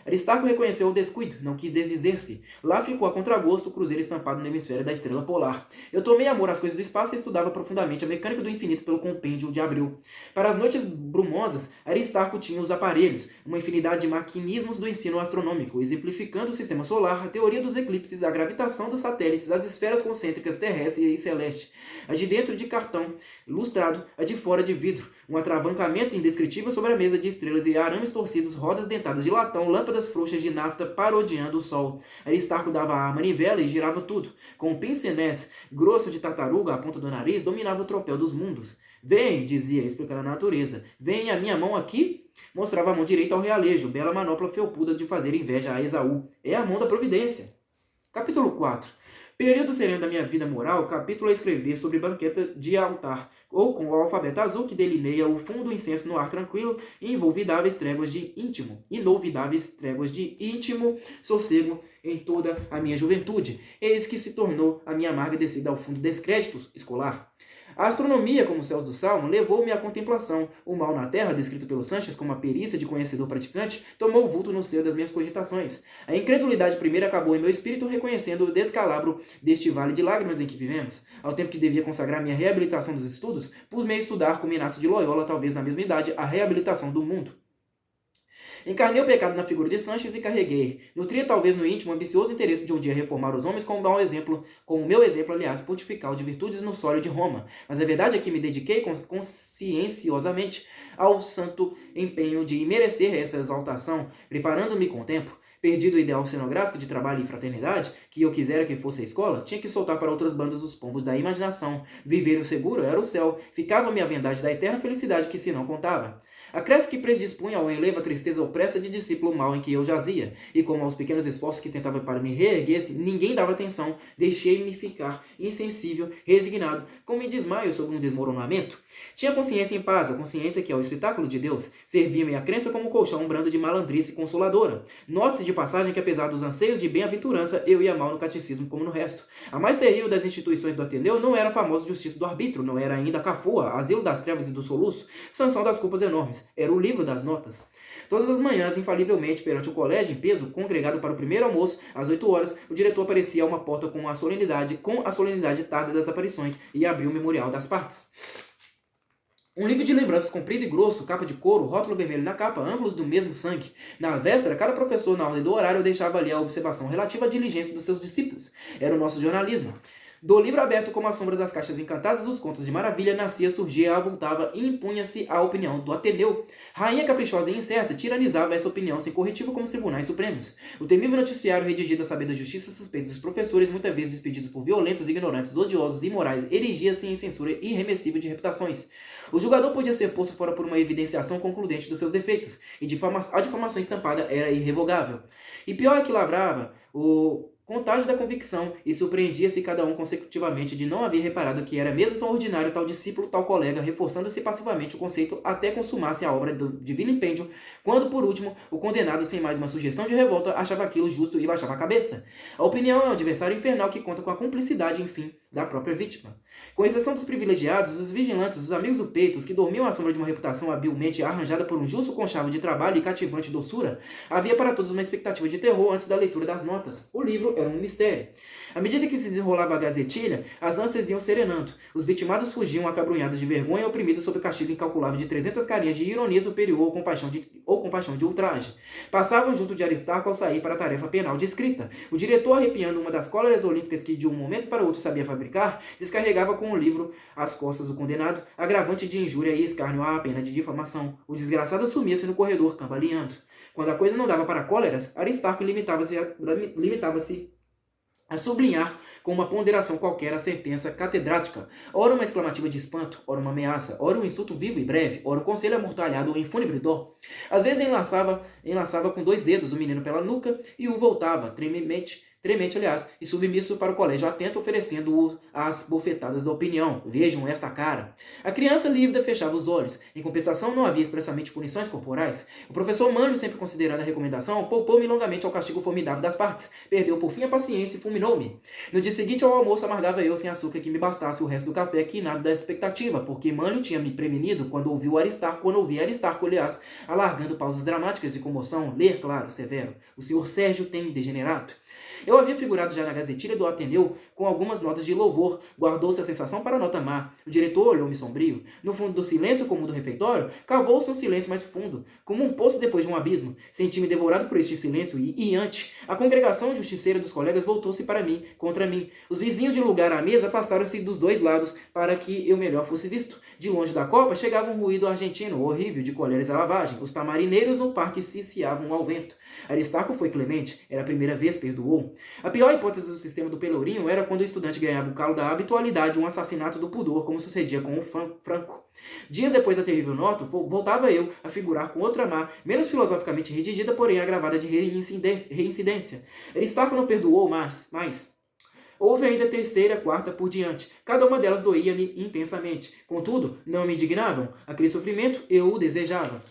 Aristarco reconheceu o descuido, não quis desdizer-se. Lá ficou a contragosto o cruzeiro estampado no hemisfério da estrela polar. Eu tomei amor às coisas do espaço e estudava profundamente a mecânica do infinito pelo compêndio de Abreu. Para as noites brumosas, Aristarco tinha os aparelhos, uma infinidade de maquinismos do ensino astronômico, exemplificando o sistema solar, a teoria dos eclipses, a gravitação dos satélites, as esferas concêntricas terrestre e celeste, a de dentro de cartão lustrado, a de fora de vidro, um atravancamento indescritível sobre a mesa de estrelas e arames torcidos, rodas dentadas de latão, lâmpadas frouxas de nafta parodiando o sol. Aristarco dava a manivela e girava tudo. Com um pincenés grosso de tartaruga à ponta do nariz, dominava o tropel dos mundos. Vem, dizia, explicando a natureza. Vem a minha mão aqui? Mostrava a mão direita ao realejo, bela manopla felpuda de fazer inveja a Esaú. É a mão da providência. Capítulo 4. Período sereno da minha vida moral, capítulo a escrever sobre banqueta de altar, ou com o alfabeto azul que delineia o fundo incenso no ar tranquilo e inolvidáveis tréguas de íntimo sossego em toda a minha juventude. Eis que se tornou a minha amarga descida ao fundo descrédito escolar. A astronomia, como os céus do Salmo, levou-me à contemplação. O mal na terra, descrito pelo Sanches como a perícia de conhecedor praticante, tomou vulto no seio das minhas cogitações. A incredulidade primeira acabou em meu espírito reconhecendo o descalabro deste vale de lágrimas em que vivemos. Ao tempo que devia consagrar minha reabilitação dos estudos, pus-me a estudar com Inácio de Loyola, talvez na mesma idade, a reabilitação do mundo. Encarnei o pecado na figura de Sanches e carreguei. Nutria talvez no íntimo o ambicioso interesse de um dia reformar os homens com o meu exemplo, aliás, pontifical de virtudes no sólio de Roma. Mas a verdade é que me dediquei conscienciosamente ao santo empenho de merecer essa exaltação, preparando-me com o tempo. Perdido o ideal cenográfico de trabalho e fraternidade, que eu quisera que fosse a escola, tinha que soltar para outras bandas os pombos da imaginação. Viver o seguro era o céu, ficava-me a vendagem da eterna felicidade que se não contava. A cresce que predispunha ao enlevo a tristeza opressa de discípulo mau em que eu jazia, e como aos pequenos esforços que tentava para me reerguer-se, ninguém dava atenção, deixei-me ficar, insensível, resignado, como em desmaio sobre um desmoronamento. Tinha consciência em paz, a consciência que é o espetáculo de Deus, servia-me a crença como colchão brando de malandrice consoladora. Note-se de passagem que apesar dos anseios de bem-aventurança, eu ia mal no catecismo como no resto. A mais terrível das instituições do Ateneu não era a famosa justiça do arbítrio, não era ainda a Cafua, asilo das trevas e do soluço, sanção das culpas enormes. Era o livro das notas. Todas as manhãs, infalivelmente, perante o colégio em peso, congregado para o primeiro almoço, às 8 horas, o diretor aparecia a uma porta com a solenidade tarde das aparições e abriu o memorial das partes. Um livro de lembranças comprido e grosso, capa de couro, rótulo vermelho na capa, ângulos do mesmo sangue. Na véspera, cada professor, na ordem do horário, deixava ali a observação relativa à diligência dos seus discípulos. Era o nosso jornalismo. Do livro aberto como as sombras das caixas encantadas dos contos de maravilha, nascia, surgia, avultava e impunha-se a opinião do Ateneu. Rainha caprichosa e incerta, tiranizava essa opinião sem corretivo como os tribunais supremos. O temível noticiário redigido a saber da justiça suspeita dos professores, muitas vezes despedidos por violentos, ignorantes, odiosos e imorais, erigia-se em censura irremessível de reputações. O julgador podia ser posto fora por uma evidenciação concludente dos seus defeitos, e a difamação estampada era irrevogável. E pior é que lavrava o contágio da convicção, e surpreendia-se cada um consecutivamente de não haver reparado que era mesmo tão ordinário tal discípulo, tal colega, reforçando-se passivamente o conceito até consumasse a obra de vilipêndio, quando, por último, o condenado, sem mais uma sugestão de revolta, achava aquilo justo e baixava a cabeça. A opinião é um adversário infernal que conta com a cumplicidade, enfim, da própria vítima. Com exceção dos privilegiados, os vigilantes, os amigos do peito, os que dormiam à sombra de uma reputação habilmente arranjada por um justo conchavo de trabalho e cativante doçura, havia para todos uma expectativa de terror antes da leitura das notas. O livro era um mistério. À medida que se desenrolava a gazetilha, as ânsias iam serenando. Os vitimados fugiam acabrunhados de vergonha, oprimidos sob o castigo incalculável de 300 carinhas de ironia superior ou compaixão de ultraje. Passavam junto de Aristarco ao sair para a tarefa penal de escrita. O diretor, arrepiando uma das cóleras olímpicas que de um momento para outro sabia fabricar, descarregava com o livro às costas do condenado, agravante de injúria e escárnio à pena de difamação. O desgraçado sumia-se no corredor, cambaleando. Quando a coisa não dava para cóleras, Aristarco limitava-se a sublinhar com uma ponderação qualquer a sentença catedrática, ora uma exclamativa de espanto, ora uma ameaça, ora um insulto vivo e breve, ora um conselho amortalhado ou infúnebre dó. Às vezes enlaçava com 2 dedos o menino pela nuca e o voltava, tremente, aliás, e submisso para o colégio atento, oferecendo-o às bofetadas da opinião. Vejam esta cara. A criança lívida fechava os olhos. Em compensação, não havia expressamente punições corporais. O professor Mânlio, sempre considerando a recomendação, poupou-me longamente ao castigo formidável das partes. Perdeu por fim a paciência e fulminou-me. No dia seguinte ao almoço, amargava eu sem açúcar que me bastasse o resto do café, que nada da expectativa, porque Mânlio tinha me prevenido quando ouvi Aristarco, aliás, alargando pausas dramáticas de comoção, ler, claro, severo. O senhor Sérgio tem degenerado. Eu havia figurado já na gazetilha do Ateneu com algumas notas de louvor. Guardou-se a sensação para a nota má. O diretor olhou-me sombrio. No fundo do silêncio comum do refeitório, cavou-se um silêncio mais fundo, como um poço depois de um abismo. Senti-me devorado por este silêncio e ante, a congregação justiceira dos colegas voltou-se para mim, contra mim. Os vizinhos de lugar à mesa afastaram-se dos 2 lados para que eu melhor fosse visto. De longe da copa chegava um ruído argentino, horrível, de colheres à lavagem. Os tamarineiros no parque ciciavam ao vento. Aristarco foi clemente. Era a primeira vez, perdoou. A pior hipótese do sistema do Pelourinho era quando o estudante ganhava o calo da habitualidade, um assassinato do pudor, como sucedia com o Franco. Dias depois da terrível nota, voltava eu a figurar com outra má, menos filosoficamente redigida, porém agravada de reincidência. Aristarco não perdoou mais. Houve ainda a 3ª, 4ª por diante. Cada uma delas doía-me intensamente. Contudo, não me indignavam. Aquele sofrimento eu o desejava.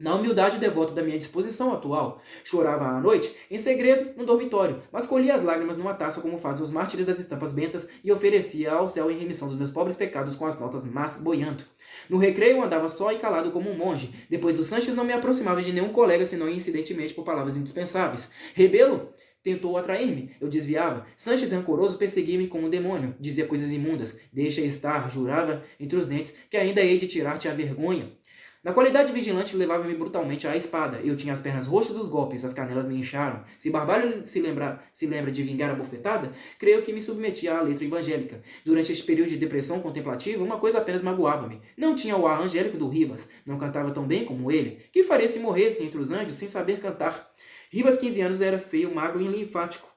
Na humildade devota da minha disposição atual, chorava à noite, em segredo, no dormitório, mas colhia as lágrimas numa taça como fazem os mártires das estampas bentas e oferecia ao céu em remissão dos meus pobres pecados com as notas más boiando. No recreio andava só e calado como um monge. Depois do Sanches não me aproximava de nenhum colega, senão incidentemente por palavras indispensáveis. Rebelo tentou atrair-me, eu desviava. Sanches rancoroso perseguia-me como um demônio, dizia coisas imundas. Deixa estar, jurava entre os dentes, que ainda hei de tirar-te a vergonha. Na qualidade de vigilante, levava-me brutalmente à espada. Eu tinha as pernas roxas dos golpes, as canelas me incharam. Se Barbalho se lembra de vingar a bofetada, creio que me submetia à letra evangélica. Durante este período de depressão contemplativa, uma coisa apenas magoava-me. Não tinha o ar angélico do Ribas. Não cantava tão bem como ele. Que faria se morresse entre os anjos sem saber cantar? Ribas, 15 anos, era feio, magro e linfático.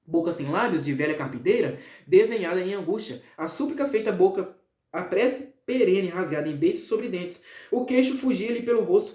Boca sem lábios, de velha carpideira, desenhada em angústia. A súplica feita boca, a prece perene rasgada em beiços sobre dentes. O queixo fugia-lhe pelo rosto,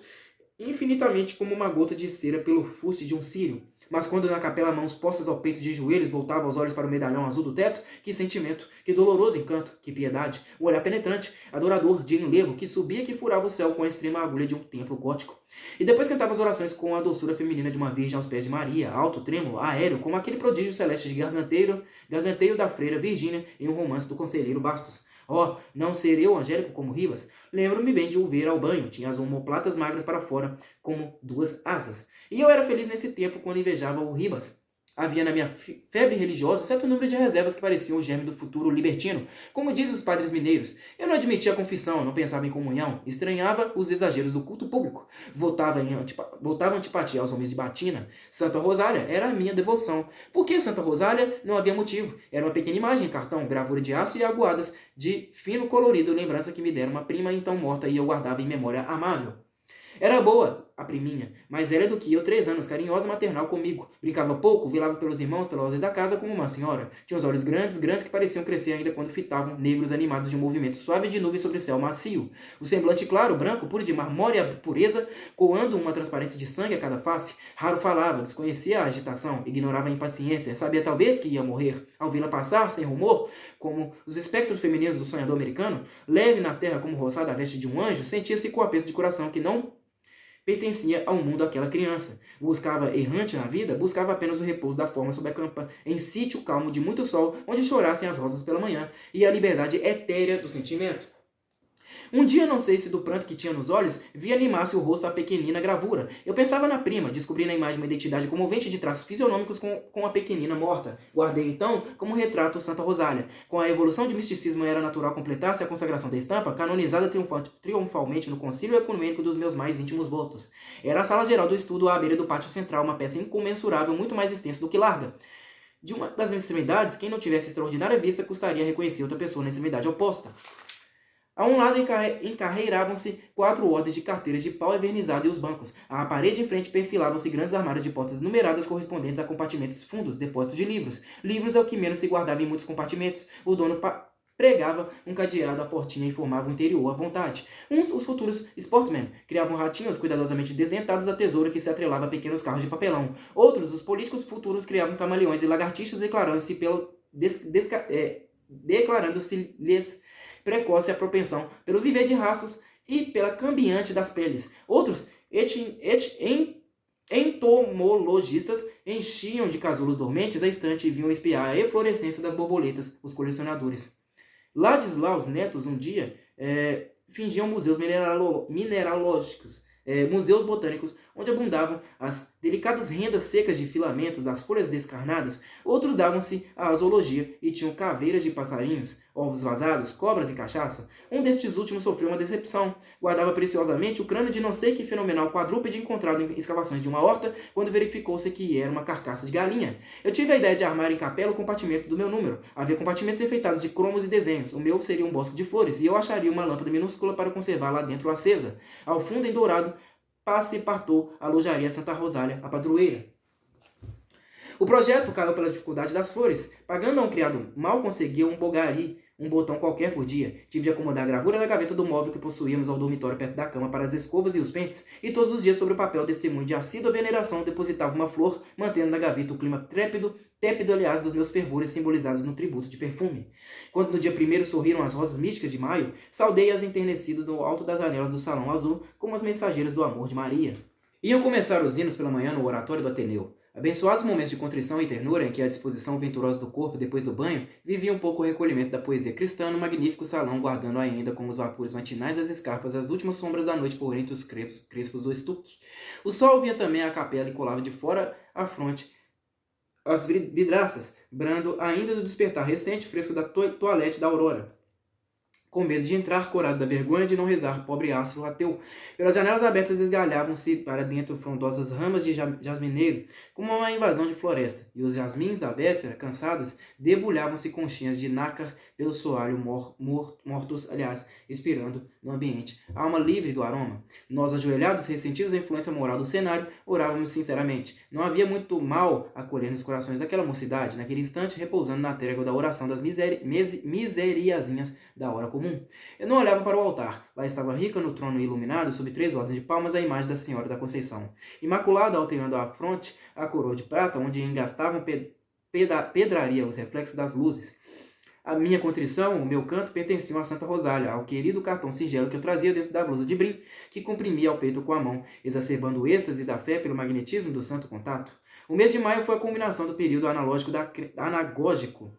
infinitamente como uma gota de cera pelo fuste de um círio. Mas quando na capela mãos postas ao peito de joelhos voltava os olhos para o medalhão azul do teto, que sentimento, que doloroso encanto, que piedade, um olhar penetrante, adorador, de enlevo, que subia que furava o céu com a extrema agulha de um templo gótico. E depois cantava as orações com a doçura feminina de uma virgem aos pés de Maria, alto, trêmulo, aéreo, como aquele prodígio celeste de garganteio da freira Virgínia em um romance do conselheiro Bastos. Oh, não ser eu angélico como Ribas? Lembro-me bem de o ver ao banho. Tinha as omoplatas magras para fora, como duas asas. E eu era feliz nesse tempo quando invejava o Ribas. Havia na minha febre religiosa certo número de reservas que pareciam o germe do futuro libertino, como dizem os padres mineiros. Eu não admitia a confissão, não pensava em comunhão, estranhava os exageros do culto público, votava antipatia aos homens de batina. Santa Rosália era a minha devoção. Por que Santa Rosália? Não havia motivo. Era uma pequena imagem em cartão, gravura de aço e aguadas de fino colorido, lembrança que me dera uma prima então morta e eu guardava em memória amável. Era boa, a priminha, mais velha do que eu, 3 anos, carinhosa e maternal comigo. Brincava pouco, velava pelos irmãos, pela ordem da casa, como uma senhora. Tinha os olhos grandes, grandes que pareciam crescer ainda quando fitavam, negros animados de um movimento suave de nuvem sobre céu macio. O semblante claro, branco, puro de marmórea pureza, coando uma transparência de sangue a cada face. Raro falava, desconhecia a agitação, ignorava a impaciência, sabia talvez que ia morrer. Ao vê-la passar, sem rumor, como os espectros femininos do sonhador americano, leve na terra como roçada a veste de um anjo, sentia-se com o aperto de coração que não pertencia ao mundo daquela criança. Buscava errante na vida, buscava apenas o repouso da forma sob a campa, em sítio calmo de muito sol, onde chorassem as rosas pela manhã, e a liberdade etérea do sentimento. Um dia, não sei se do pranto que tinha nos olhos, vi animar-se o rosto à pequenina gravura. Eu pensava na prima, descobri na imagem uma identidade comovente de traços fisionômicos com a pequenina morta. Guardei então como retrato Santa Rosália. Com a evolução de misticismo era natural completar-se a consagração da estampa, canonizada triunfalmente no concílio ecumênico dos meus mais íntimos votos. Era a sala geral do estudo à beira do pátio central, uma peça incomensurável, muito mais extensa do que larga. De uma das extremidades, quem não tivesse extraordinária vista custaria reconhecer outra pessoa na extremidade oposta. A um lado encarreiravam-se 4 ordens de carteiras de pau envernizado e os bancos. À parede em frente perfilavam-se grandes armários de portas numeradas correspondentes a compartimentos fundos, depósito de livros. Livros é o que menos se guardava em muitos compartimentos. O dono pregava um cadeado à portinha e informava o interior à vontade. Uns, os futuros sportmen, criavam ratinhos cuidadosamente desdentados à tesoura que se atrelava a pequenos carros de papelão. Outros, os políticos futuros, criavam camaleões e lagartixas declarando-se-lhes precoce a propensão pelo viver de rastros e pela cambiante das peles. Outros, entomologistas, enchiam de casulos dormentes a estante e vinham espiar a eflorescência das borboletas, os colecionadores. Ladislaus Netos, um dia, fingiam museus mineralógicos, museus botânicos, onde abundavam as delicadas rendas secas de filamentos das folhas descarnadas. Outros davam-se à zoologia e tinham caveiras de passarinhos, ovos vazados, cobras e cachaça. Um destes últimos sofreu uma decepção. Guardava preciosamente o crânio de não sei que fenomenal quadrúpede encontrado em escavações de uma horta, quando verificou-se que era uma carcaça de galinha. Eu tive a ideia de armar em capela o compartimento do meu número. Havia compartimentos enfeitados de cromos e desenhos. O meu seria um bosque de flores, e eu acharia uma lâmpada minúscula para conservar lá dentro acesa. Ao fundo, em dourado, passe e partou, alojaria Santa Rosália, a padroeira. O projeto caiu pela dificuldade das flores. Pagando a um criado mal, conseguiu um um botão qualquer por dia. Tive de acomodar a gravura na gaveta do móvel que possuíamos ao dormitório perto da cama para as escovas e os pentes, e todos os dias sobre o papel testemunho de assídua veneração depositava uma flor, mantendo na gaveta o clima tépido, aliás, dos meus fervores simbolizados no tributo de perfume. Quando no dia 1º sorriram as rosas místicas de maio, saudei-as enternecido do alto das janelas do salão azul como as mensageiras do amor de Maria. Iam começar os hinos pela manhã no oratório do Ateneu. Abençoados momentos de contrição e ternura em que a disposição venturosa do corpo depois do banho vivia um pouco o recolhimento da poesia cristã no magnífico salão, guardando ainda com os vapores matinais das escarpas as últimas sombras da noite por entre os crespos do estuque. O sol vinha também à capela e colava de fora à fronte as vidraças, brando ainda do despertar recente fresco da toalete da aurora. Com medo de entrar, corado da vergonha de não rezar, pobre astro ateu. Pelas janelas abertas esgalhavam-se para dentro frondosas ramas de jasmineiro, como uma invasão de floresta, e os jasmins da véspera, cansados, debulhavam-se conchinhas de nácar pelo soalho mortos, expirando no ambiente. Alma livre do aroma. Nós, ajoelhados, ressentidos da influência moral do cenário, orávamos sinceramente. Não havia muito mal a colher nos corações daquela mocidade, naquele instante repousando na trégua da oração das miseriazinhas da hora comum. Eu não olhava para o altar. Lá estava rica no trono iluminado, sob 3 ordens de palmas, a imagem da Senhora da Conceição. Imaculada, alterando à fronte a coroa de prata, onde engastavam pedraria os reflexos das luzes. A minha contrição, o meu canto, pertenciam à Santa Rosália, ao querido cartão singelo que eu trazia dentro da blusa de brim, que comprimia ao peito com a mão, exacerbando o êxtase da fé pelo magnetismo do santo contato. O mês de maio foi a culminação do período anagógico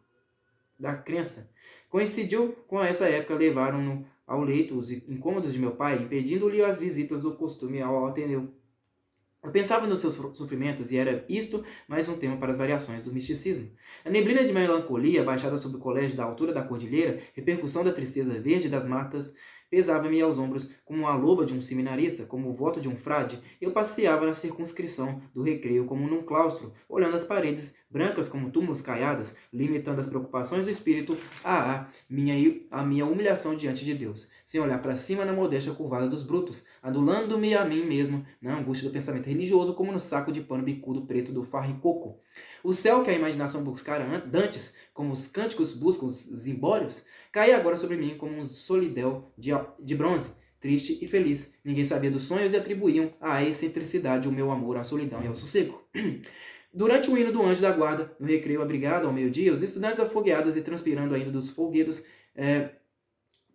da crença. Coincidiu com essa época, levaram-no ao leito os incômodos de meu pai, impedindo-lhe as visitas do costume ao Ateneu. Eu pensava nos seus sofrimentos e era isto mais um tema para as variações do misticismo. A neblina de melancolia, baixada sobre o colégio da altura da cordilheira, repercussão da tristeza verde das matas, pesava-me aos ombros como a loba de um seminarista, como o voto de um frade. Eu passeava na circunscrição do recreio como num claustro, olhando as paredes brancas como túmulos caiados, limitando as preocupações do espírito a minha humilhação diante de Deus, sem olhar para cima na modéstia curvada dos brutos, adulando-me a mim mesmo na angústia do pensamento religioso como no saco de pano bicudo preto do farricoco. O céu que a imaginação buscara dantes, como os cânticos buscam os zimbórios, caía agora sobre mim como um solidel de bronze, triste e feliz. Ninguém sabia dos sonhos e atribuíam à excentricidade o meu amor à solidão e ao sossego. Durante o hino do anjo da guarda, no recreio abrigado ao meio-dia, os estudantes afogueados e transpirando ainda dos folguedos,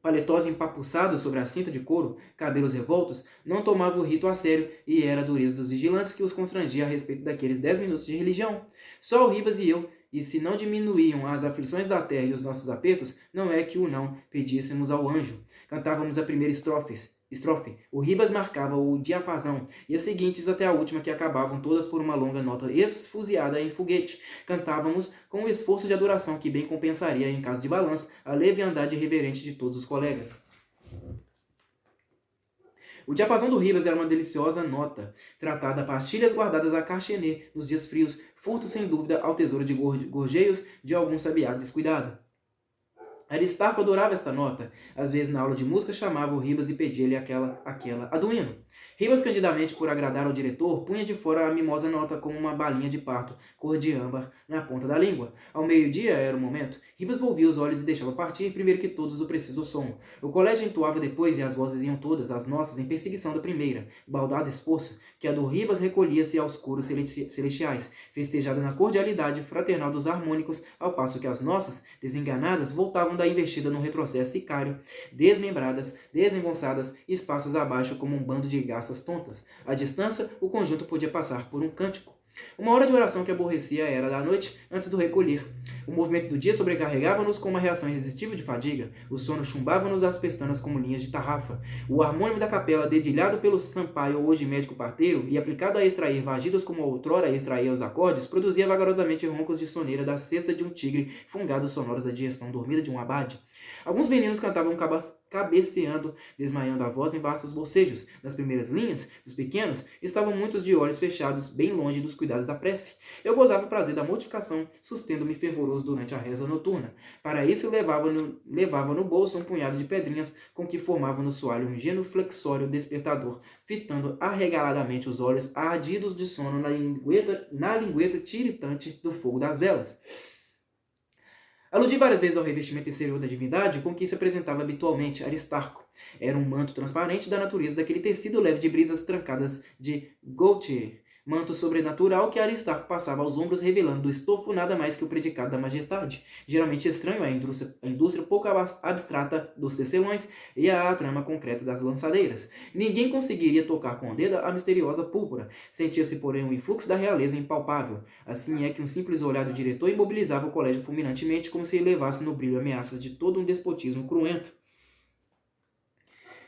paletós empapuçados sobre a cinta de couro, cabelos revoltos, não tomavam o rito a sério e era a dureza dos vigilantes que os constrangia a respeito daqueles 10 minutos de religião. Só o Ribas e eu, e se não diminuíam as aflições da terra e os nossos apertos, não é que o não pedíssemos ao anjo. Cantávamos a primeira estrofe. O Ribas marcava o diapasão, e as seguintes até a última, que acabavam todas por uma longa nota esfusiada em foguete. Cantávamos com o esforço de adoração que bem compensaria, em caso de balanço, a leviandade reverente de todos os colegas. O diapasão do Ribas era uma deliciosa nota, tratada a pastilhas guardadas a Carchenet nos dias frios, furto sem dúvida ao tesouro de gorjeios de algum sabiá descuidado. Aristarco adorava esta nota. Às vezes, na aula de música, chamava o Ribas e pedia-lhe aquela a do hino. Ribas, candidamente por agradar ao diretor, punha de fora a mimosa nota como uma balinha de parto, cor de âmbar, na ponta da língua. Ao meio-dia era o momento. Ribas volvia os olhos e deixava partir, primeiro que todos, o preciso som. O colégio entoava depois e as vozes iam todas, as nossas, em perseguição da primeira. Baldado esforço, que a do Ribas recolhia-se aos coros celestiais, festejada na cordialidade fraternal dos harmônicos, ao passo que as nossas, desenganadas, voltavam da investida no retrocesso sicário, desmembradas, desengonçadas, espaços abaixo como um bando de garças tontas. À distância, o conjunto podia passar por um cântico. Uma hora de oração que aborrecia era da noite, antes do recolher. O movimento do dia sobrecarregava-nos com uma reação irresistível de fadiga. O sono chumbava-nos as pestanas como linhas de tarrafa. O harmônio da capela, dedilhado pelo Sampaio, hoje médico parteiro, e aplicado a extrair vagidos como outrora extraía os acordes, produzia vagarosamente roncos de soneira da cesta de um tigre, fungados sonoros da digestão dormida de um abade. Alguns meninos cantavam cabeceando, desmaiando a voz em vastos bocejos. Nas primeiras linhas, dos pequenos, estavam muitos de olhos fechados, bem longe dos cuidados da prece. Eu gozava o prazer da mortificação, sustendo-me fervoroso durante a reza noturna. Para isso, levava no bolso um punhado de pedrinhas com que formava no soalho um ingênuo flexório despertador, fitando arregaladamente os olhos ardidos de sono na lingueta tiritante do fogo das velas. Aludi várias vezes ao revestimento exterior da divindade com que se apresentava habitualmente Aristarco. Era um manto transparente da natureza daquele tecido leve de brisas trancadas de Gautier, manto sobrenatural que Aristarco passava aos ombros, revelando do estofo nada mais que o predicado da majestade, geralmente estranho à indústria pouco abstrata dos tecelões e à trama concreta das lançadeiras. Ninguém conseguiria tocar com o dedo a misteriosa púrpura. Sentia-se, porém, um influxo da realeza impalpável. Assim é que um simples olhar do diretor imobilizava o colégio fulminantemente, como se elevasse no brilho ameaças de todo um despotismo cruento.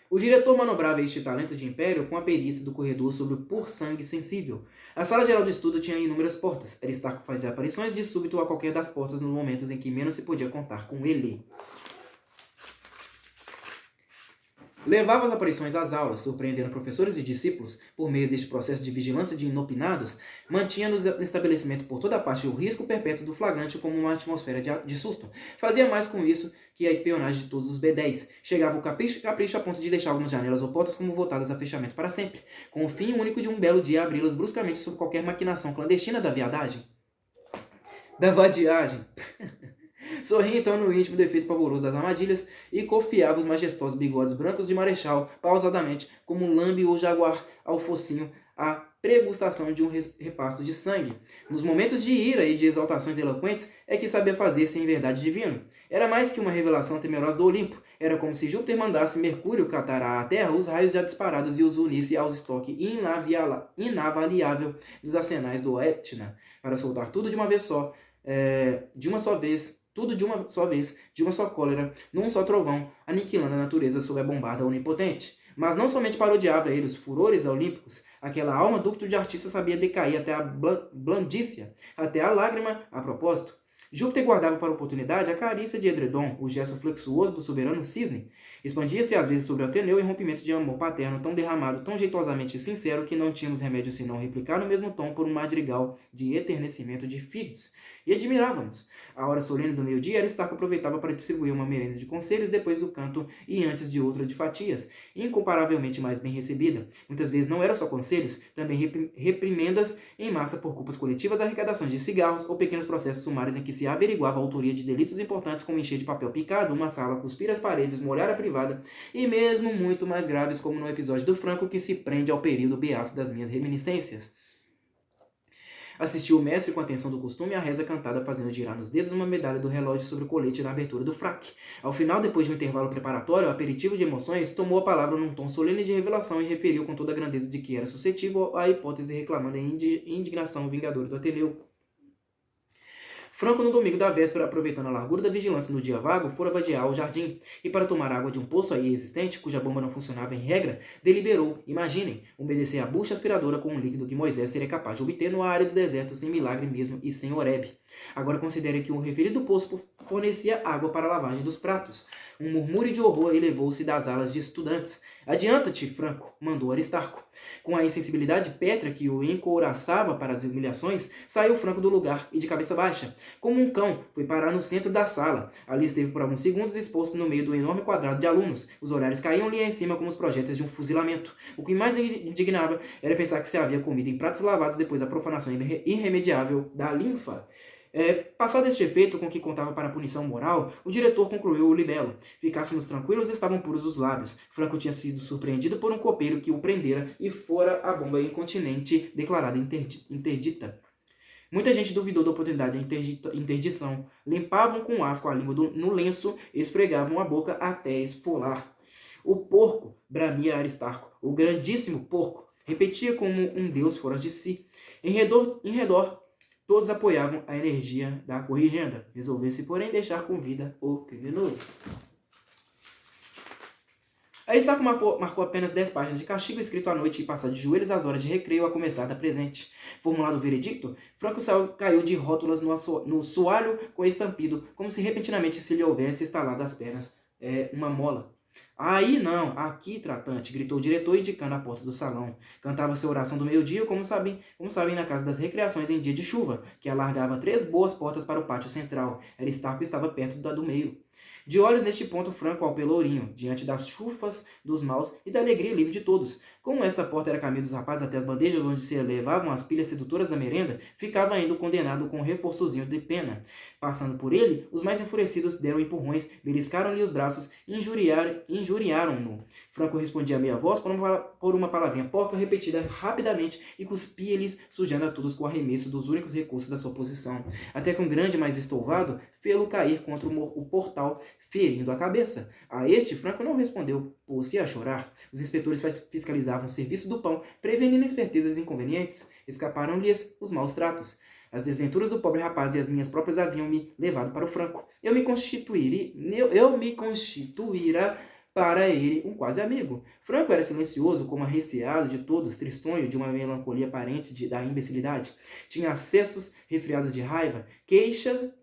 O diretor manobrava este talento de império com a perícia do corredor sobre o pur-sangue sensível. A sala geral do estudo tinha inúmeras portas. Aristarco fazia aparições de súbito a qualquer das portas nos momentos em que menos se podia contar com ele. Levava as aparições às aulas, surpreendendo professores e discípulos por meio deste processo de vigilância de inopinados, mantinha no estabelecimento por toda parte o risco perpétuo do flagrante como uma atmosfera de susto. Fazia mais com isso que a espionagem de todos os B10. Chegava o capricho a ponto de deixar algumas janelas ou portas como voltadas a fechamento para sempre, com o fim único de um belo dia abri-las bruscamente sob qualquer maquinação clandestina da viadagem. Da vadiagem. Sorria então no íntimo do efeito pavoroso das armadilhas e cofiava os majestosos bigodes brancos de marechal pausadamente, como um lambe ou jaguar ao focinho, a pregustação de um repasto de sangue. Nos momentos de ira e de exaltações eloquentes é que sabia fazer-se em verdade divino. Era mais que uma revelação temerosa do Olimpo. Era como se Júpiter mandasse Mercúrio catar à Terra os raios já disparados e os unisse aos estoque inavaliável dos arsenais do Etna, para soltar tudo de uma vez só, tudo de uma só cólera, num só trovão, aniquilando a natureza sob a bombarda onipotente. Mas não somente parodiava ele os furores olímpicos, aquela alma ducto de artista sabia decair até a blandícia, até a lágrima a propósito. Júpiter guardava para a oportunidade a carícia de edredom, o gesto flexuoso do soberano cisne. Expandia-se às vezes sobre o Ateneu em rompimento de amor paterno tão derramado, tão jeitosamente sincero, que não tínhamos remédio senão replicar no mesmo tom por um madrigal de eternecimento de filhos. E admirávamos. A hora solene do meio-dia, Aristarco aproveitava para distribuir uma merenda de conselhos depois do canto e antes de outra de fatias, incomparavelmente mais bem recebida. Muitas vezes não eram só conselhos, também reprimendas em massa por culpas coletivas, arrecadações de cigarros ou pequenos processos sumários em que se averiguava a autoria de delitos importantes como encher de papel picado uma sala, cuspir as paredes, molhar a privada, e mesmo muito mais graves como no episódio do Franco que se prende ao período beato das minhas reminiscências. Assistiu o mestre com a atenção do costume à reza cantada fazendo girar nos dedos uma medalha do relógio sobre o colete na abertura do fraque. Ao final, depois de um intervalo preparatório, aperitivo de emoções, tomou a palavra num tom solene de revelação e referiu com toda a grandeza de que era suscetível à hipótese reclamando a indignação vingadora do Ateneu. Franco, no domingo da véspera, aproveitando a largura da vigilância no dia vago, fora vadiar ao jardim, e para tomar água de um poço aí existente, cuja bomba não funcionava em regra, deliberou, imaginem, umedecer a bucha aspiradora com um líquido que Moisés seria capaz de obter no área do deserto sem milagre mesmo e sem Horebe. Agora considere que o referido poço fornecia água para a lavagem dos pratos. Um murmúrio de horror elevou-se das alas de estudantes. Adianta-te, Franco, mandou Aristarco. Com a insensibilidade pétrea que o encouraçava para as humilhações, saiu Franco do lugar e de cabeça baixa. Como um cão, foi parar no centro da sala. Ali esteve por alguns segundos exposto no meio do enorme quadrado de alunos. Os olhares caíam-lhe em cima como os projéteis de um fuzilamento. O que mais indignava era pensar que se havia comido em pratos lavados depois da profanação irremediável da linfa. Passado este efeito com que contava para a punição moral, o diretor concluiu o libelo. Ficássemos tranquilos, estavam puros os lábios. Franco tinha sido surpreendido por um copeiro que o prendera e fora a bomba incontinente declarada interdita. Muita gente duvidou da oportunidade da interdição. Limpavam com asco a língua no lenço e esfregavam a boca até esfolar. O porco, bramia Aristarco, o grandíssimo porco, repetia como um deus fora de si. Em redor, todos apoiavam a energia da corrigenda. Resolveu-se, porém, deixar com vida o criminoso. Aristarco marcou apenas 10 páginas de castigo escrito à noite e passado de joelhos às horas de recreio a começar da presente. Formulado o veredicto, Franco caiu de rótulas no soalho com estampido, como se repentinamente se lhe houvesse estalado às pernas uma mola. Aí não, aqui, tratante, gritou o diretor indicando a porta do salão. Cantava sua oração do meio-dia, como sabem na casa das recreações em dia de chuva, que alargava 3 boas portas para o pátio central. Aristarco estava perto da do meio. De olhos neste ponto, Franco ao pelourinho, diante das chufas dos maus e da alegria livre de todos. Como esta porta era caminho dos rapazes até as bandejas onde se elevavam as pilhas sedutoras da merenda, ficava ainda o condenado com um reforçozinho de pena. Passando por ele, os mais enfurecidos deram empurrões, beliscaram-lhe os braços e injuriaram-no. Franco respondia a meia voz por uma palavrinha porca repetida rapidamente e cuspia-lhes, sujando a todos com o arremesso dos únicos recursos da sua posição. Até que um grande mais estouvado fê-lo cair contra o portal, ferindo a cabeça. A este, Franco não respondeu, pôs-se a chorar. Os inspetores fiscalizavam o serviço do pão, prevenindo espertezas inconvenientes. Escaparam-lhes os maus tratos. As desventuras do pobre rapaz e as minhas próprias haviam-me levado para o Franco. Eu me constituíra para ele um quase amigo. Franco era silencioso, como arreceado de todos, tristonho de uma melancolia aparente da imbecilidade. Tinha acessos resfriados de raiva, queixas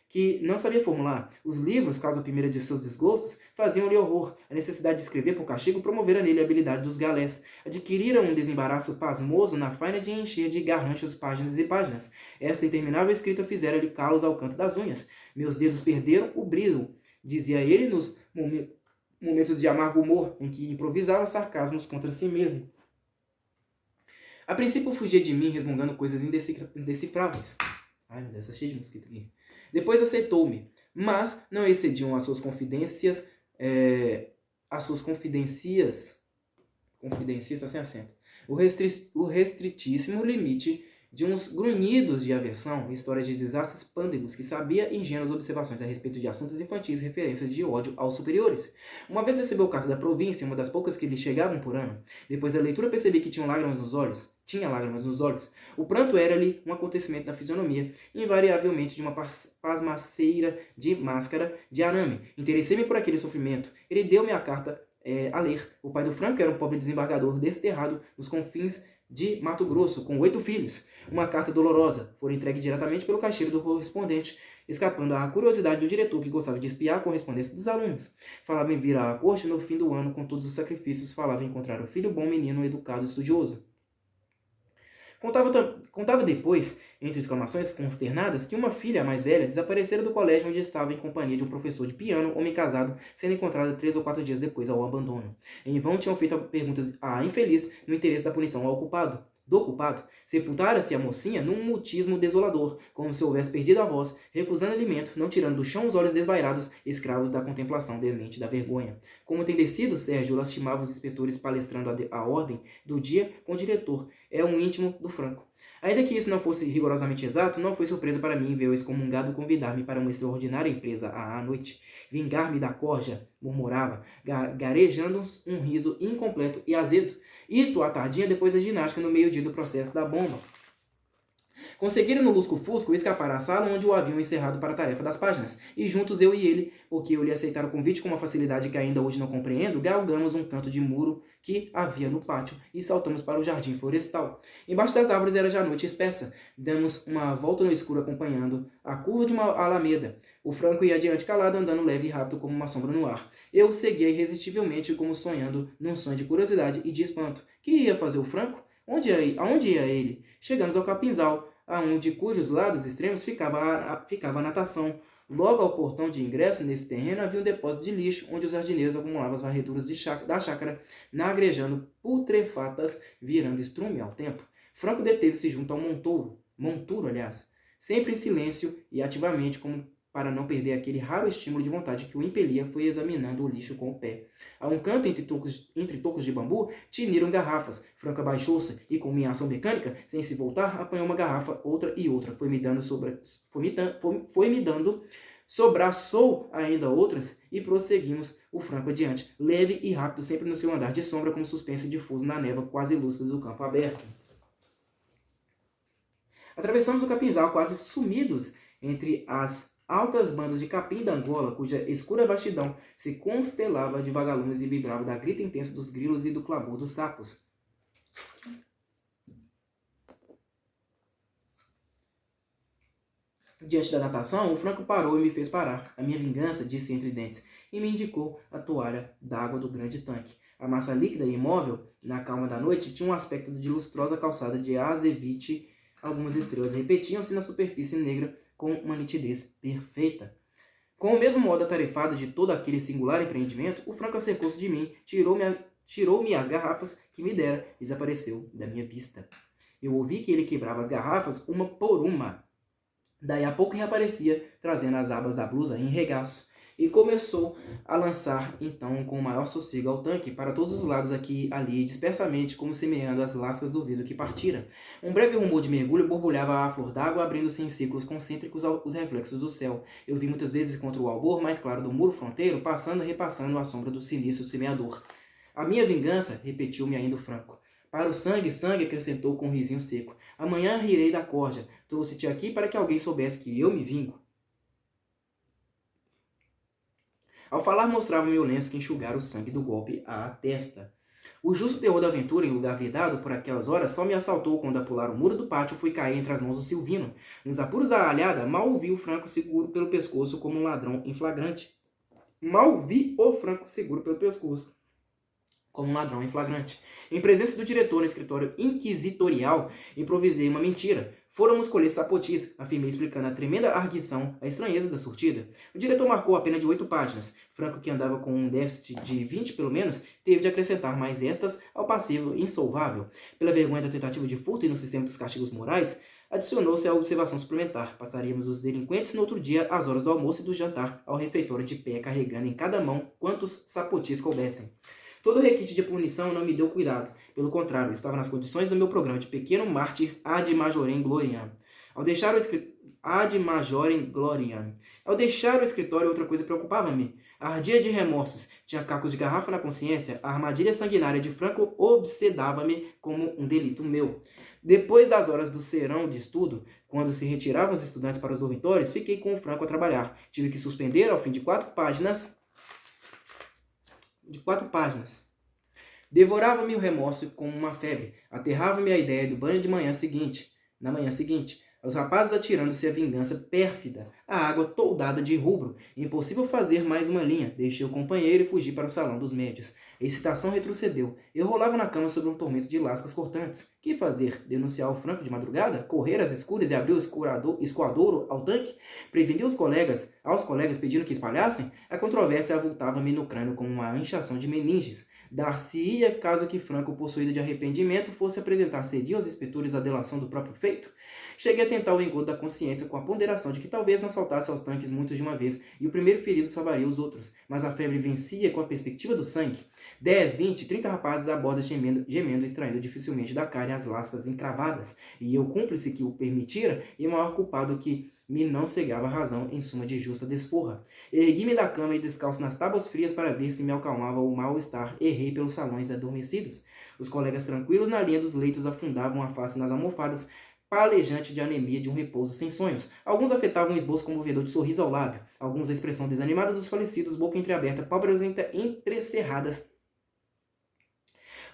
que não sabia formular. Os livros, causa primeira de seus desgostos, faziam-lhe horror. A necessidade de escrever por castigo promovera nele a habilidade dos galés. Adquiriram um desembaraço pasmoso na faina de encher de garranchos páginas e páginas. Esta interminável escrita fizera-lhe calos ao canto das unhas. Meus dedos perderam o brilho, dizia ele nos momentos de amargo humor, em que improvisava sarcasmos contra si mesmo. A princípio fugia de mim, resmungando coisas indecifráveis. Ai, meu Deus, tá cheio de mosquito aqui. Depois aceitou-me, mas não excediam as suas confidências, confidências está sem acento, o restritíssimo limite de uns grunhidos de aversão, histórias de desastres pândegos que sabia ingênuas observações a respeito de assuntos infantis, referências de ódio aos superiores. Uma vez recebeu carta da província, uma das poucas que lhe chegavam por ano. Depois da leitura percebi que tinha lágrimas nos olhos. O pranto era-lhe um acontecimento da fisionomia, invariavelmente de uma pasmaceira de máscara de arame. Interessei-me por aquele sofrimento. Ele deu-me a carta a ler. O pai do Franco era um pobre desembargador desterrado nos confins de Mato Grosso, com 8 filhos. Uma carta dolorosa, fora entregue diretamente pelo caixeiro do correspondente, escapando à curiosidade do diretor, que gostava de espiar a correspondência dos alunos. Falava em vir à corte no fim do ano com todos os sacrifícios, falava em encontrar o filho bom, menino, educado, estudioso. Contava depois, entre exclamações consternadas, que uma filha mais velha desaparecera do colégio onde estava em companhia de um professor de piano, homem casado, sendo encontrada 3 ou 4 dias depois ao abandono. Em vão tinham feito perguntas à infeliz no interesse da punição do culpado, sepultara-se a mocinha num mutismo desolador, como se houvesse perdido a voz, recusando alimento, não tirando do chão os olhos desvairados, escravos da contemplação demente da vergonha. Como tem descido, Sérgio lastimava os inspetores palestrando a ordem do dia com o diretor. É um íntimo do Franco. Ainda que isso não fosse rigorosamente exato, não foi surpresa para mim ver o excomungado convidar-me para uma extraordinária empresa à noite. Vingar-me da corja, murmurava, garejando um riso incompleto e azedo. Isto à tardinha depois da ginástica no meio-dia do processo da bomba. Conseguiram no lusco-fusco escapar à sala onde o haviam encerrado para a tarefa das páginas, e juntos eu e ele, porque eu lhe aceitara o convite com uma facilidade que ainda hoje não compreendo, galgamos um canto de muro que havia no pátio e saltamos para o jardim florestal. Embaixo das árvores era já noite espessa. Demos uma volta no escuro acompanhando a curva de uma alameda. O Franco ia adiante calado, andando leve e rápido como uma sombra no ar. Eu seguia irresistivelmente como sonhando num sonho de curiosidade e de espanto. Que ia fazer o Franco? Aonde ia ele? Chegamos ao capinzal, de cujos lados extremos ficava a natação. Logo ao portão de ingresso nesse terreno havia um depósito de lixo, onde os jardineiros acumulavam as varreduras da chácara, nagrejando putrefatas, virando estrume ao tempo. Franco deteve-se junto ao monturo, sempre em silêncio e ativamente, como para não perder aquele raro estímulo de vontade que o impelia, foi examinando o lixo com o pé. A um canto, entre tocos de bambu, tiniram garrafas. Franco abaixou-se e, com minha ação mecânica, sem se voltar, apanhou uma garrafa, outra e outra. Foi me dando, sobraçou ainda outras e prosseguimos o Franco adiante, leve e rápido, sempre no seu andar de sombra, como suspense difuso na névoa quase lúcida do campo aberto. Atravessamos o capinzal, quase sumidos entre as altas bandas de capim da Angola, cuja escura vastidão se constelava de vagalumes e vibrava da grita intensa dos grilos e do clamor dos sapos. Diante da natação, o Franco parou e me fez parar. A minha vingança, disse entre dentes, e me indicou a toalha d'água do grande tanque. A massa líquida e imóvel, na calma da noite, tinha um aspecto de lustrosa calçada de azevite. Algumas estrelas repetiam-se na superfície negra com uma nitidez perfeita. Com o mesmo modo atarefado de todo aquele singular empreendimento, o Franco acercou-se de mim, tirou-me as garrafas que me dera e desapareceu da minha vista. Eu ouvi que ele quebrava as garrafas uma por uma. Daí a pouco reaparecia, trazendo as abas da blusa em regaço, e começou a lançar, então, com o maior sossego ao tanque, para todos os lados aqui e ali, dispersamente, como semeando as lascas do vidro que partira. Um breve rumor de mergulho borbulhava à flor d'água, abrindo-se em círculos concêntricos os reflexos do céu. Eu vi muitas vezes contra o albor mais claro do muro fronteiro, passando e repassando a sombra do sinistro semeador. A minha vingança, repetiu-me ainda o Franco. Para o sangue, sangue, acrescentou com um risinho seco. Amanhã rirei da corja. Trouxe-te aqui para que alguém soubesse que eu me vingo. Ao falar, mostrava-me o lenço que enxugara o sangue do golpe à testa. O justo terror da aventura, em lugar vedado por aquelas horas, só me assaltou quando, a pular o muro do pátio, fui cair entre as mãos do Silvino. Nos apuros da alhada, mal ouvi o Franco seguro pelo pescoço como um ladrão em flagrante. Em presença do diretor no escritório inquisitorial, improvisei uma mentira. Fôramos colher sapotis, afirmei explicando a tremenda arguição, a estranheza da surtida. O diretor marcou a pena de 8 páginas. Franco, que andava com um déficit de 20 pelo menos, teve de acrescentar mais estas ao passivo insolvável. Pela vergonha da tentativa de furto e no sistema dos castigos morais, adicionou-se a observação suplementar. Passaríamos os delinquentes no outro dia, às horas do almoço e do jantar, ao refeitório de pé, carregando em cada mão quantos sapotis coubessem. Todo o requinte de punição não me deu cuidado. Pelo contrário, estava nas condições do meu programa de pequeno mártir ad majorem gloriam. Ao deixar o escritório, outra coisa preocupava-me. Ardia de remorsos, tinha cacos de garrafa na consciência, a armadilha sanguinária de Franco obsedava-me como um delito meu. Depois das horas do serão de estudo, quando se retiravam os estudantes para os dormitórios, fiquei com o Franco a trabalhar. Tive que suspender, ao fim de 4 páginas. Devorava-me o remorso como uma febre. Aterrava-me a ideia do banho de na manhã seguinte. Os rapazes atirando-se a vingança pérfida, a água toldada de rubro. Impossível fazer mais uma linha. Deixei o companheiro e fugi para o salão dos médios. A excitação retrocedeu. Eu rolava na cama sob um tormento de lascas cortantes. Que fazer? Denunciar o Franco de madrugada? Correr às escuras e abrir o escoadouro ao tanque? Prevenir aos colegas pedindo que espalhassem? A controvérsia avultava-me no crânio como uma inchação de meninges. Dar-se-ia caso que Franco, possuído de arrependimento, fosse apresentar cedinho aos inspetores a delação do próprio feito? Cheguei a tentar o engodo da consciência com a ponderação de que talvez não saltasse aos tanques muitos de uma vez e o primeiro ferido salvaria os outros, mas a febre vencia com a perspectiva do sangue. 10, 20, 30 rapazes à borda gemendo e extraindo dificilmente da carne as lascas encravadas, e eu, cúmplice que o permitira, e maior culpado que me não cegava a razão em suma de justa desforra. Ergui-me da cama e descalço nas tábuas frias para ver se me acalmava o mal-estar. Errei pelos salões adormecidos. Os colegas tranquilos na linha dos leitos afundavam a face nas almofadas, palejante de anemia de um repouso sem sonhos. Alguns afetavam um esboço comovedor de sorriso ao lábio. Alguns a expressão desanimada dos falecidos, boca entreaberta, pálpebras entrecerradas,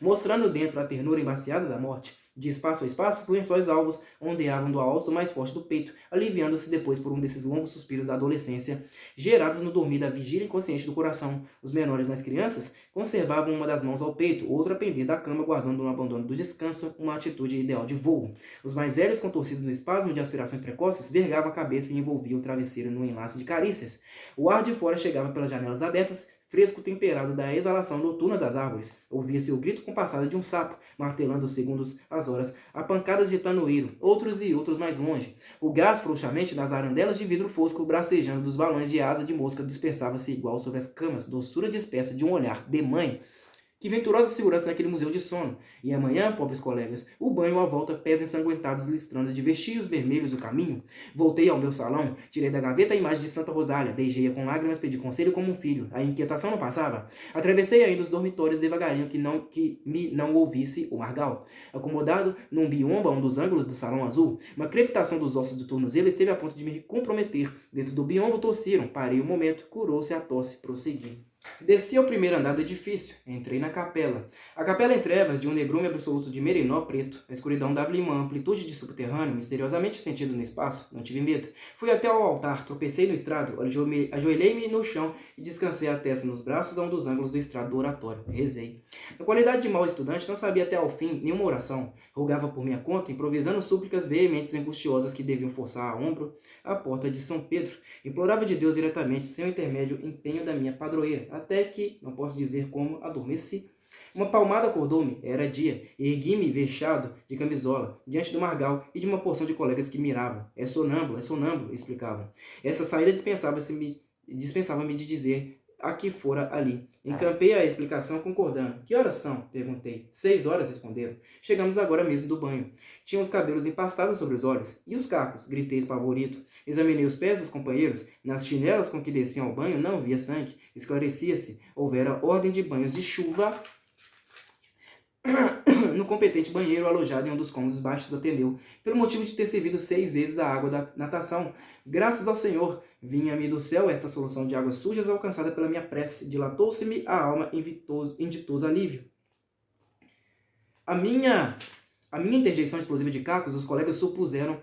mostrando dentro a ternura embaciada da morte. De espaço a espaço, os lençóis alvos ondeavam do alto mais forte do peito, aliviando-se depois por um desses longos suspiros da adolescência, gerados no dormir da vigília inconsciente do coração. Os menores mais crianças conservavam uma das mãos ao peito, outra a pender da cama, guardando no abandono do descanso uma atitude ideal de voo. Os mais velhos, contorcidos no espasmo de aspirações precoces, vergavam a cabeça e envolviam o travesseiro num enlace de carícias. O ar de fora chegava pelas janelas abertas, fresco temperado da exalação noturna das árvores. Ouvia-se o grito compassado de um sapo, martelando segundos as horas, a pancadas de tanoeiro, outros e outros mais longe. O gás, frouxamente, nas arandelas de vidro fosco, bracejando dos balões de asa de mosca, dispersava-se igual sobre as camas, doçura dispersa de um olhar de mãe. Que venturosa segurança naquele museu de sono. E amanhã, pobres colegas, o banho à volta, pés ensanguentados listrando de vestígios vermelhos do caminho. Voltei ao meu salão, tirei da gaveta a imagem de Santa Rosália, beijei-a com lágrimas, pedi conselho como um filho. A inquietação não passava. Atravessei ainda os dormitórios devagarinho que me não ouvisse o Margal. Acomodado num biombo a um dos ângulos do salão azul, uma crepitação dos ossos do tornozelo esteve a ponto de me comprometer. Dentro do biombo tossiram, parei um momento, curou-se a tosse, prossegui. Desci ao primeiro andar do edifício, entrei na capela. A capela em trevas, de um negrume absoluto de merinó preto. A escuridão dava-lhe uma amplitude de subterrâneo, misteriosamente sentido no espaço. Não tive medo. Fui até ao altar, tropecei no estrado, ajoelhei-me no chão e descansei a testa nos braços a um dos ângulos do estrado do oratório. Rezei. Na qualidade de mau estudante, não sabia até ao fim nenhuma oração. Rogava por minha conta, improvisando súplicas veementes e angustiosas que deviam forçar a ombro a porta de São Pedro. Implorava de Deus diretamente, sem o intermédio empenho da minha padroeira, até que, não posso dizer como, adormeci. Uma palmada acordou-me, era dia. Ergui-me vexado de camisola, diante do margal e de uma porção de colegas que miravam. É sonâmbulo, explicavam. Essa saída dispensava-me de dizer a que fora ali. Encampei a explicação concordando. Que horas são? Perguntei. 6 horas, responderam. Chegamos agora mesmo do banho. Tinha os cabelos empastados sobre os olhos. E os cacos? Gritei espavorito. Examinei os pés dos companheiros. Nas chinelas com que desciam ao banho não via sangue. Esclarecia-se. Houvera ordem de banhos de chuva no competente banheiro alojado em um dos cômodos baixos do Ateneu, pelo motivo de ter servido 6 vezes a água da natação. Graças ao Senhor, vinha-me do céu esta solução de águas sujas alcançada pela minha prece. Dilatou-se-me a alma em ditoso alívio. A minha interjeição explosiva de cacos, os colegas supuseram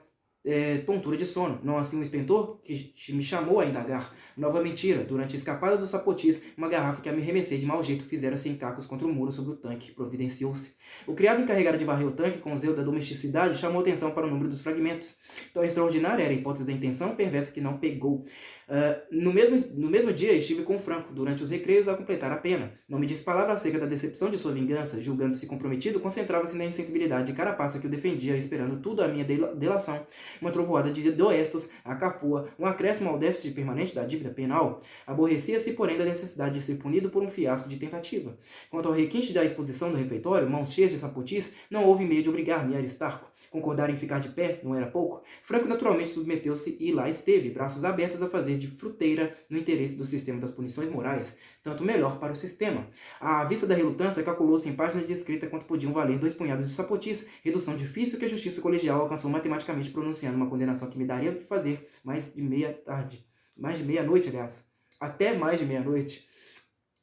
tontura de sono, não assim um inspetor que me chamou a indagar. Nova mentira, durante a escapada dos sapotis, uma garrafa que a me remessei de mau jeito fizera sem cacos contra o muro sobre o tanque, providenciou-se. O criado encarregado de varrer o tanque com o zelo da domesticidade chamou atenção para o número dos fragmentos. Tão extraordinária era a hipótese da intenção perversa que não pegou. No mesmo dia estive com Franco, durante os recreios, a completar a pena. Não me disse palavra acerca da decepção de sua vingança, julgando-se comprometido, concentrava-se na insensibilidade de carapaça que o defendia, esperando tudo a minha delação. Uma trovoada de doestos, a cafua, um acréscimo ao déficit permanente da dívida penal. Aborrecia-se, porém, da necessidade de ser punido por um fiasco de tentativa. Quanto ao requinte da exposição do refeitório, mãos cheias de sapotis, não houve meio de obrigar-me, Aristarco. Concordar em ficar de pé não era pouco. Franco naturalmente submeteu-se e lá esteve, braços abertos a fazer de fruteira no interesse do sistema das punições morais, tanto melhor para o sistema. À vista da relutância, calculou-se em página de escrita quanto podiam valer 2 punhados de sapotis, redução difícil que a justiça colegial alcançou matematicamente, pronunciando uma condenação que me daria que fazer mais de meia-noite, aliás, até mais de meia-noite.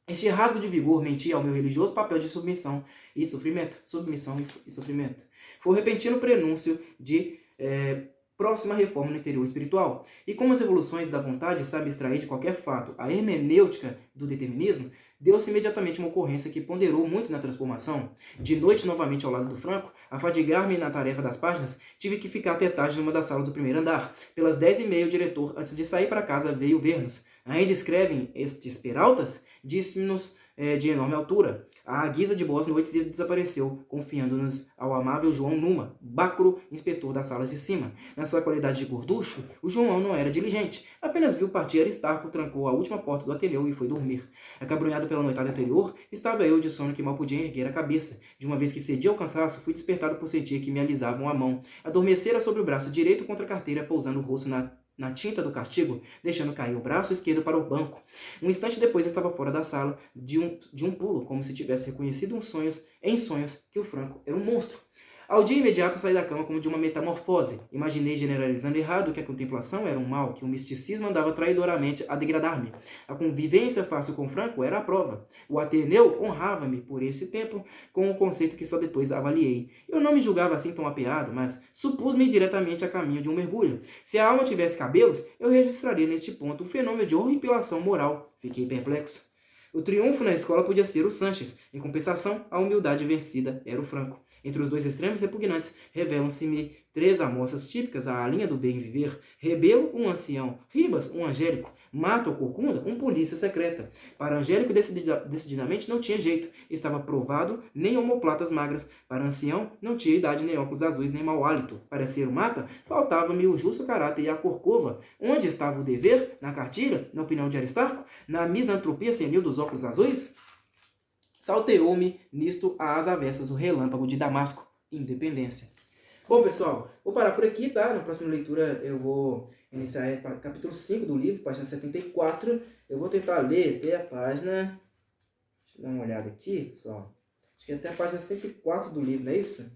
Este rasgo de vigor mentia ao meu religioso papel de submissão e sofrimento. Foi o repentino prenúncio de próxima reforma no interior espiritual. E como as evoluções da vontade sabem extrair de qualquer fato a hermenêutica do determinismo, deu-se imediatamente uma ocorrência que ponderou muito na transformação. De noite, novamente ao lado do Franco, a fadigar-me na tarefa das páginas, tive que ficar até tarde numa das salas do primeiro andar. Pelas 10h30, o diretor, antes de sair para casa, veio ver-nos. Ainda escrevem estes peraltas? Disse-nos de enorme altura. A guisa de boas noites ele desapareceu, confiando-nos ao amável João Numa, bácoro inspetor das salas de cima. Na sua qualidade de gorducho, o João não era diligente. Apenas viu partir Aristarco, trancou a última porta do Ateneu e foi dormir. Acabrunhado pela noitada anterior, estava eu de sono que mal podia erguer a cabeça. De uma vez que cedi ao cansaço, fui despertado por sentir que me alisavam a mão. Adormecera sobre o braço direito contra a carteira, pousando o rosto na tinta do castigo, deixando cair o braço esquerdo para o banco. Um instante depois estava fora da sala, de um pulo, como se tivesse reconhecido em sonhos que o Franco era um monstro. Ao dia imediato saí da cama como de uma metamorfose. Imaginei, generalizando errado, que a contemplação era um mal, que o misticismo andava traidoramente a degradar-me. A convivência fácil com Franco era a prova. O Ateneu honrava-me por esse tempo com um conceito que só depois avaliei. Eu não me julgava assim tão apeado, mas supus-me diretamente a caminho de um mergulho. Se a alma tivesse cabelos, eu registraria neste ponto um fenômeno de horripilação moral. Fiquei perplexo. O triunfo na escola podia ser o Sanches. Em compensação, a humildade vencida era o Franco. Entre os dois extremos repugnantes, revelam-se-me 3 amostras típicas à linha do bem viver. Rebelo, um ancião. Ribas, um angélico. Mata ou corcunda, um polícia secreta. Para angélico, decididamente não tinha jeito. Estava provado, nem omoplatas magras. Para ancião, não tinha idade, nem óculos azuis, nem mau hálito. Para ser o mata, faltava-me o justo caráter e a corcova. Onde estava o dever? Na cartilha? Na opinião de Aristarco? Na misantropia senil dos óculos azuis? Salteou-me nisto às avessas o relâmpago de Damasco, independência. Bom, pessoal, vou parar por aqui, tá? Na próxima leitura eu vou iniciar capítulo 5 do livro, página 74. Eu vou tentar ler até a página... Deixa eu dar uma olhada aqui, só. Acho que é até a página 104 do livro, não é isso?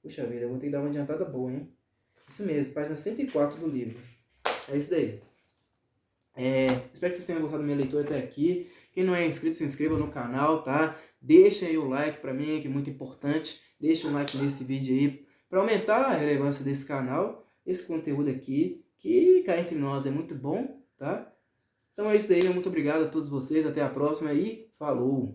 Puxa vida, eu vou ter que dar uma adiantada boa, hein? Isso mesmo, página 104 do livro. É isso daí. Espero que vocês tenham gostado da minha leitura até aqui. Quem não é inscrito, se inscreva no canal, tá? Deixa aí o like pra mim, que é muito importante. Deixa um like nesse vídeo aí, para aumentar a relevância desse canal, esse conteúdo aqui, que cá entre nós é muito bom, tá? Então é isso daí, muito obrigado a todos vocês, até a próxima e falou!